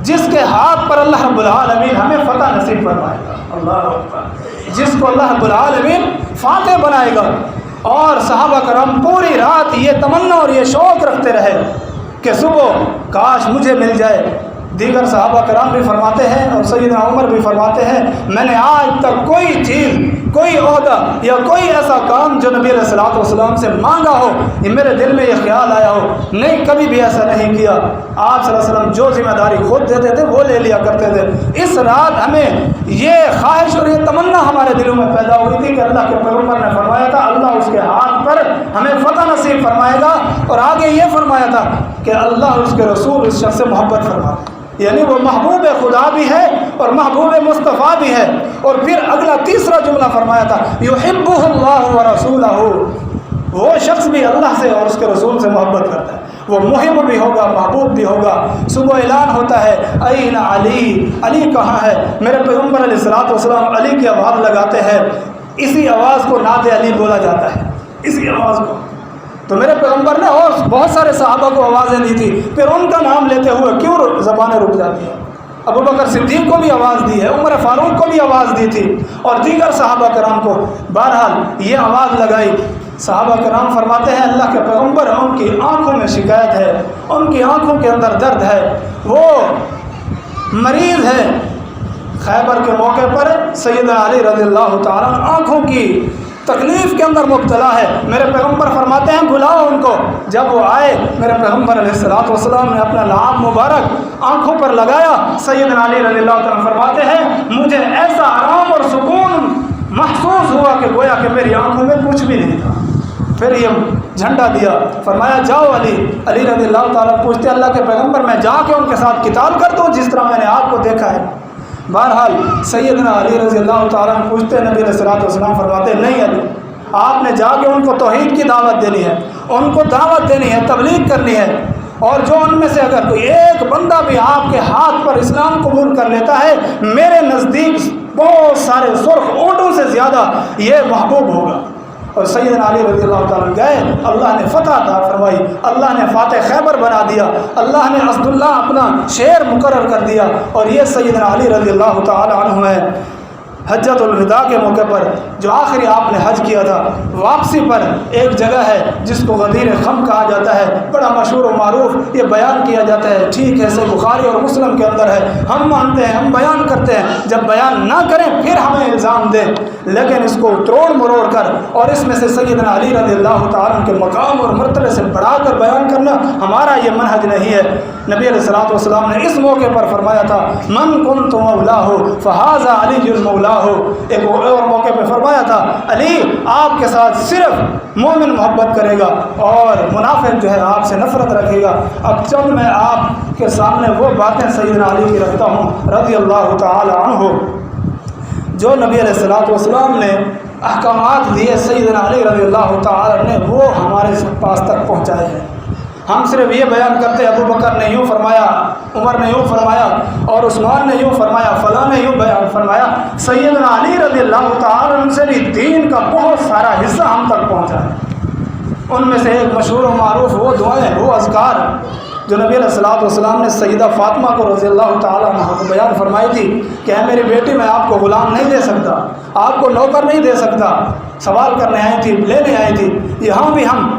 جس کے ہاتھ پر اللہ رب العالمین ہمیں فتح نصیب فرمائے گا، اللہ اکبر، جس کو اللہ رب العالمین فاتح بنائے گا۔ اور صحابہ کرام پوری رات یہ تمنا اور یہ شوق رکھتے رہے کہ صبح کاش مجھے مل جائے۔ دیگر صحابہ کرام بھی فرماتے ہیں اور سیدنا عمر بھی فرماتے ہیں میں نے آج تک کوئی چیز، کوئی عہدہ یا کوئی ایسا کام جو نبی علیہ الصلوۃ والسلام سے مانگا ہو، یہ میرے دل میں یہ خیال آیا ہو، نہیں، کبھی بھی ایسا نہیں کیا۔ آپ صلی اللہ علیہ وسلم جو ذمہ داری خود دیتے تھے وہ لے لیا کرتے تھے۔ اس رات ہمیں یہ خواہش اور یہ تمنا ہمارے دلوں میں پیدا ہوئی تھی کہ اللہ کے پیغمبر نے فرمایا تھا اللہ اس کے ہاتھ پر ہمیں فتح نصیب فرمائے گا، اور آگے یہ فرمایا تھا کہ اللہ اور اس کے رسول اس شخص سے محبت فرماتے ہیں، یعنی وہ محبوب خدا بھی ہے اور محبوب مصطفیٰ بھی ہے۔ اور پھر اگلا تیسرا جملہ فرمایا تھا یحبہ اللہ ورسولہ، وہ شخص بھی اللہ سے اور اس کے رسول سے محبت کرتا ہے، وہ محب بھی ہوگا، محبوب بھی ہوگا۔ صبح اعلان ہوتا ہے این علی، علی کہاں ہے؟ میرے پیغمبر علیہ الصلوۃ والسلام علی کی آواز لگاتے ہیں، اسی آواز کو نعت علی بولا جاتا ہے، اسی آواز کو۔ تو میرے پیغمبر نے اور بہت سارے صحابہ کو آوازیں دی تھی، پھر ان کا نام لیتے ہوئے کیوں زبانیں رک جاتی ہیں؟ ابو بکر صدیق کو بھی آواز دی ہے، عمر فاروق کو بھی آواز دی تھی، اور دیگر صحابہ کرام کو۔ بہرحال یہ آواز لگائی۔ صحابہ کرام فرماتے ہیں اللہ کے پیغمبر ان کی آنکھوں میں شکایت ہے، ان کی آنکھوں کے اندر درد ہے، وہ مریض ہے۔ خیبر کے موقع پر سیدنا علی رضی اللہ تعالیٰ آنکھوں کی تکلیف کے اندر مبتلا ہے۔ میرے پیغمبر فرماتے ہیں بلاؤ ان کو۔ جب وہ آئے میرے پیغمبر علیہ الصلوۃ والسلام نے اپنا لعاب مبارک آنکھوں پر لگایا۔ سیدنا علی رضی اللہ تعالیٰ فرماتے ہیں مجھے ایسا آرام اور سکون محسوس ہوا کہ گویا کہ میری آنکھوں میں کچھ بھی نہیں تھا۔ پھر یہ جھنڈا دیا، فرمایا جاؤ علی۔ علی رضی اللہ تعالیٰ پوچھتے اللہ کے پیغمبر میں جا کے ان کے ساتھ قتال کر دوں جس طرح میں نے آپ کو دیکھا ہے؟ بہرحال سیدنا علی رضی اللہ تعالیٰ پوچھتے نبی علیہ الصلوۃ والسلام فرماتے نہیں علی، آپ نے جا کے ان کو توحید کی دعوت دینی ہے، ان کو دعوت دینی ہے، تبلیغ کرنی ہے، اور جو ان میں سے اگر کوئی ایک بندہ بھی آپ کے ہاتھ پر اسلام قبول کر لیتا ہے میرے نزدیک بہت سارے سرخ اونٹوں سے زیادہ یہ محبوب ہوگا۔ اور سیدنا علی رضی اللہ تعالیٰ گئے، اللہ نے فتح عطا فرمائی، اللہ نے فاتح خیبر بنا دیا، اللہ نے اسد اللہ اپنا شعر مقرر کر دیا۔ اور یہ سیدنا علی رضی اللہ تعالیٰ عنہ ہے۔ حجۃ الوداع کے موقع پر جو آخری آپ نے حج کیا تھا، واپسی پر ایک جگہ ہے جس کو غدیر خم کہا جاتا ہے، بڑا مشہور و معروف، یہ بیان کیا جاتا ہے، ٹھیک ہے صحیح بخاری اور مسلم کے اندر ہے، ہم مانتے ہیں، ہم بیان کرتے ہیں، جب بیان نہ کریں پھر ہمیں الزام دیں، لیکن اس کو توڑ مروڑ کر اور اس میں سے سیدنا علی رضی اللہ تعالیٰ کے مقام اور مرتبے سے بڑھا کر بیان کرنا ہمارا یہ منہج نہیں ہے۔ نبی علیہ الصلوۃ والسلام نے اس موقع پر فرمایا تھا من کنت مولاہ فہذا علی المولا ہو۔ ایک اور موقع پہ فرمایا تھا علی آپ کے ساتھ صرف مومن محبت کرے گا اور منافق جو ہے آپ سے نفرت رکھے گا۔ اب چند میں آپ کے سامنے وہ باتیں سیدنا علی کی رکھتا ہوں رضی اللہ تعالی عنہ، جو نبی علیہ الصلوۃ والسلام نے احکامات دیے سیدنا علی رضی اللہ تعالی نے وہ ہمارے پاس تک پہنچائے ہیں۔ ہم صرف یہ بیان کرتے ابو بکر نے یوں فرمایا، عمر نے یوں فرمایا اور عثمان نے یوں فرمایا، فلاں نے یوں بیان فرمایا۔ سیدنا علی رضی اللہ تعالی عنہ سے بھی دین کا بہت سارا حصہ ہم تک پہنچا ہے۔ ان میں سے ایک مشہور و معروف وہ دعائیں، وہ اذکار جو نبی علیہ الصلوۃ والسلام نے سیدہ فاطمہ کو رضی اللہ تعالیٰ عنہ کو بیان فرمائی تھی کہ اے میری بیٹی میں آپ کو غلام نہیں دے سکتا، آپ کو نوکر نہیں دے سکتا۔ سوال کرنے آئی تھی، لینے آئی تھی۔ یہاں بھی ہم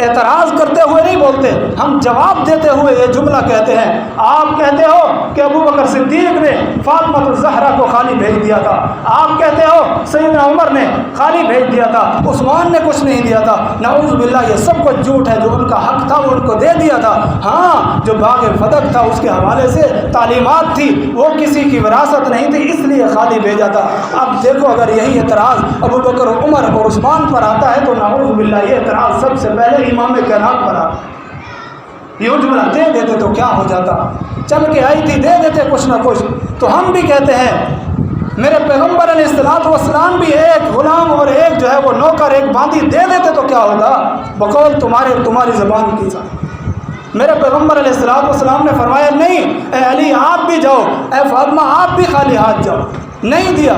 اعتراض کرتے ہوئے نہیں بولتے، ہم جواب دیتے ہوئے یہ جملہ کہتے ہیں۔ آپ کہتے ہو کہ ابو بکر صدیق نے فاطمہ الزہرا کو خالی بھیج دیا تھا، آپ کہتے ہو سیدنا عمر نے خالی بھیج دیا تھا، عثمان نے کچھ نہیں دیا تھا۔ نعوذ باللہ یہ سب کچھ جھوٹ ہے، جو ان کا حق تھا وہ ان کو دے دیا تھا۔ ہاں جو باغ فتح تھا اس کے حوالے سے تعلیمات تھی، وہ کسی کی وراثت نہیں تھی، اس لیے خالی بھیجا تھا۔ اب دیکھو اگر یہی اعتراض ابو بکر عمر اور عثمان پر آتا ہے تو نعوذ باللہ یہ اعتراض سب سے پہلے امام کائنات پر آتا۔ یہ جملہ دے دیتے تو کیا ہو جاتا، چل کے آئی تھی دے دیتے کچھ نہ کچھ۔ تو ہم بھی کہتے ہیں میرے پیغمبر علیہ الصلوۃ والسلام بھی ایک غلام اور ایک جو ہے وہ نوکر ایک باندی دے دیتے تو کیا ہوتا؟ بقول تمہاری زبان کی ذات میرے پیغمبر علیہ الصلوۃ والسلام نے فرمایا نہیں اے علی آپ بھی جاؤ، اے فاطمہ آپ بھی خالی ہاتھ جاؤ، نہیں دیا۔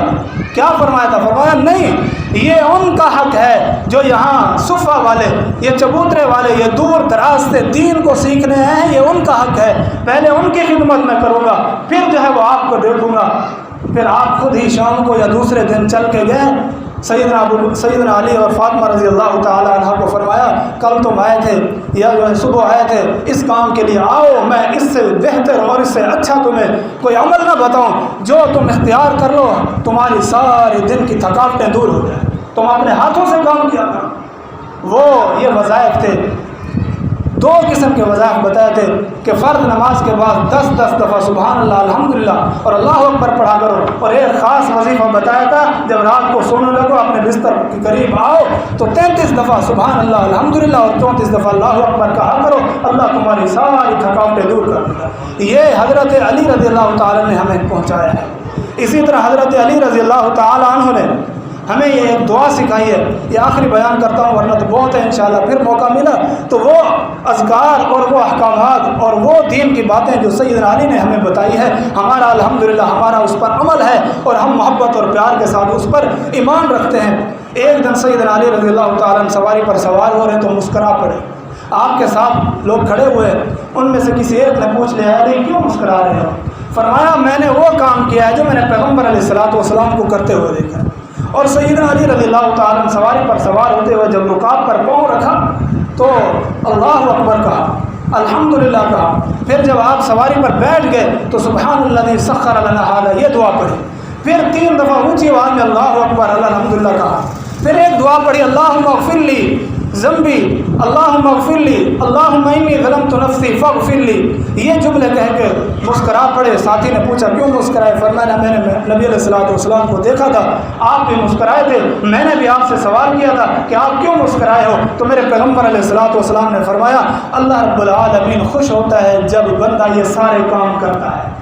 کیا فرمایا تھا؟ فرمایا نہیں، یہ ان کا حق ہے جو یہاں صفہ والے، یہ چبوترے والے، یہ دور دراز سے دین کو سیکھنے ہیں، یہ ان کا حق ہے، پہلے ان کی خدمت میں کروں گا، پھر جو ہے وہ آپ کو دیکھوں گا۔ پھر آپ خود ہی شام کو یا دوسرے دن چل کے گئے، سیدنا علی اور فاطمہ رضی اللہ تعالی عنہ کو فرمایا کل تم آئے تھے یا جو ہے صبح آئے تھے اس کام کے لیے، آؤ میں اس سے بہتر اور اس سے اچھا تمہیں کوئی عمل نہ بتاؤں، جو تم اختیار کر لو تمہاری سارے دن کی تھکاوٹیں دور ہو جائیں، تم اپنے ہاتھوں سے کام کیا کرو۔ وہ یہ وظائف تھے، دو قسم کے وظائف بتائے تھے کہ فرض نماز کے بعد 10 دفعہ سبحان اللہ الحمدللہ اور اللہ اکبر پڑھا کرو، اور ایک خاص وظیفہ بتایا تھا جب رات کو سونے لگو اپنے بستر کے قریب آؤ تو 33 دفعہ سبحان اللہ الحمدللہ اور 34 دفعہ اللہ اکبر کہا کرو، اللہ تمہاری ساری تھکاوٹیں دور کر دے گا۔ یہ حضرت علی رضی اللہ تعالیٰ نے ہمیں پہنچایا ہے۔ اسی طرح حضرت علی رضی اللہ تعالیٰ عنہ نے ہمیں یہ ایک دعا سکھائی ہے، یہ آخری بیان کرتا ہوں ورنہ تو بہت ہے، انشاءاللہ پھر موقع ملا تو وہ اذکار اور وہ احکامات اور وہ دین کی باتیں جو سیدنا علی نے ہمیں بتائی ہے، ہمارا الحمدللہ ہمارا اس پر عمل ہے اور ہم محبت اور پیار کے ساتھ اس پر ایمان رکھتے ہیں۔ ایک دن سیدنا علی رضی اللہ تعالیٰ عنہ سواری پر سوار ہو رہے ہیں تو مسکرا پڑے، آپ کے ساتھ لوگ کھڑے ہوئے، ان میں سے کسی ایک نے پوچھ لیا علی کیوں مسکرا رہے ہو؟ فرمایا میں نے وہ کام کیا ہے جو میں نے پیغمبر علیہ الصلوۃ والسلام کو کرتے ہوئے دیکھا۔ اور سیدنا علی رضی اللہ تعالیٰ عنہ سواری پر سوار ہوتے ہوئے جب رکاب پر پاؤں رکھا تو اللہ اکبر کہا، الحمدللہ کہا، پھر جب آپ سواری پر بیٹھ گئے تو سبحان الذی سخر لنا ھذا یہ دعا پڑھی، پھر 3 دفعہ اونچی آواز میں اللہ اکبر الحمدللہ کہا، پھر ایک دعا پڑھی اللہم اغفر لی ذنبی اللہم اغفر لی اللہم انی ظلمت نفسی فاغفر لی، یہ جملے کہہ کے مسکرا پڑے۔ ساتھی نے پوچھا کیوں مسکرائے؟ فرمایا میں نے نبی علیہ الصلوۃ والسلام کو دیکھا تھا، آپ بھی مسکرائے تھے، میں نے بھی آپ سے سوال کیا تھا کہ آپ کیوں مسکرائے ہو، تو میرے پیغمبر علیہ الصلوۃ والسلام نے فرمایا اللہ رب العالمین خوش ہوتا ہے جب بندہ یہ سارے کام کرتا ہے،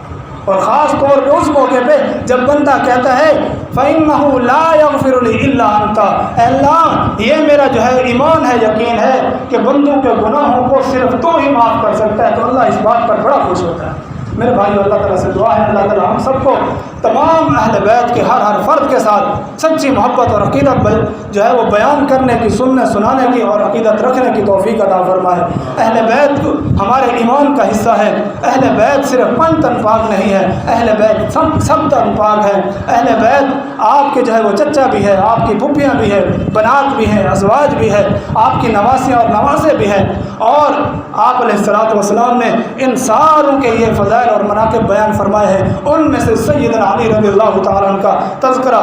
اور خاص طور پہ اس موقع پہ جب بندہ کہتا ہے فَإِنَّهُ لَا يَغْفِرُ لِي إِلَّا أَنْتَ، اے اللہ یہ میرا جو ہے ایمان ہے، یقین ہے کہ بندوں کے گناہوں کو صرف تو ہی معاف کر سکتا ہے، تو اللہ اس بات پر بڑا خوش ہوتا ہے۔ میرے بھائیو اللہ تعالیٰ سے دعا ہے اللہ تعالیٰ ہم سب کو تمام اہل بیت کے ہر فرد کے ساتھ سچی محبت اور عقیدت جو ہے وہ بیان کرنے کی، سننے سنانے کی اور عقیدت رکھنے کی توفیق عطا فرمائے۔ اہل بیت ہمارے ایمان کا حصہ ہے، اہل بیت صرف 5 تن پاک نہیں ہے، اہل بیت سب تن پاک ہے۔ اہل بیت آپ کے جو ہے وہ چچا بھی ہے، آپ کی پھوپھیاں بھی ہے، بنات بھی ہیں، ازواج بھی ہے، آپ کی نواسیاں اور نواسے بھی ہیں، اور آپ علیہ الصلوۃ والسلام نے ان ساروں کے یہ فضائل اور مناقب بیان فرمائے ہیں۔ ان میں سے سیدنا علی رضی اللہ تعالیٰ عنہ کا تذکرہ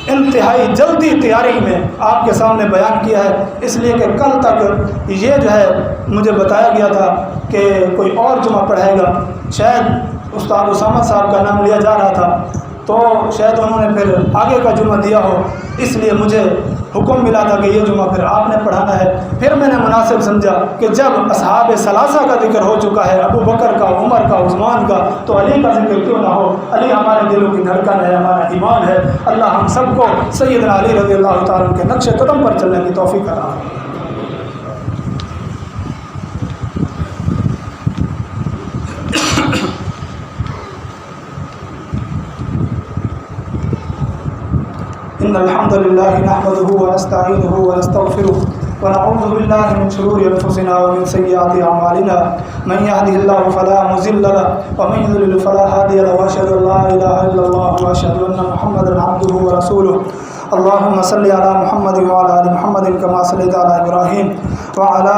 انتہائی جلدی تیاری میں آپ کے سامنے بیان کیا ہے، اس لیے کہ کل تک یہ جو ہے مجھے بتایا گیا تھا کہ کوئی اور جمعہ پڑھائے گا، شاید استاد اسامہ صاحب کا نام لیا جا رہا تھا تو شاید انہوں نے پھر آگے کا جمعہ دیا ہو، اس لیے مجھے حکم ملا تھا کہ یہ جمعہ پھر آپ نے پڑھانا ہے۔ پھر میں نے مناسب سمجھا کہ جب اصحاب ثلاثہ کا ذکر ہو چکا ہے، ابو بکر کا، عمر کا، عثمان کا، تو علی کا ذکر کیوں نہ ہو؟ علی ہمارے دلوں کی دھڑکن ہے، ہمارا ایمان ہے۔ اللہ ہم سب کو سیدنا علی رضی اللہ تعالیٰ عنہ کے نقش قدم پر چلنے کی توفیق عطا فرمائے۔ إن الحمد لله نحمده ونستعينه ونستغفره ونعوذ بالله من شرور أنفسنا ومن سيئات أعمالنا من يهده الله فلا مضل له ومن يضلل فلا هادي له وأشهد أن لا إله إلا الله وأشهد أن محمدا عبده ورسوله اللهم صل على محمد وعلى آل محمد كما صليت على إبراهيم وعلى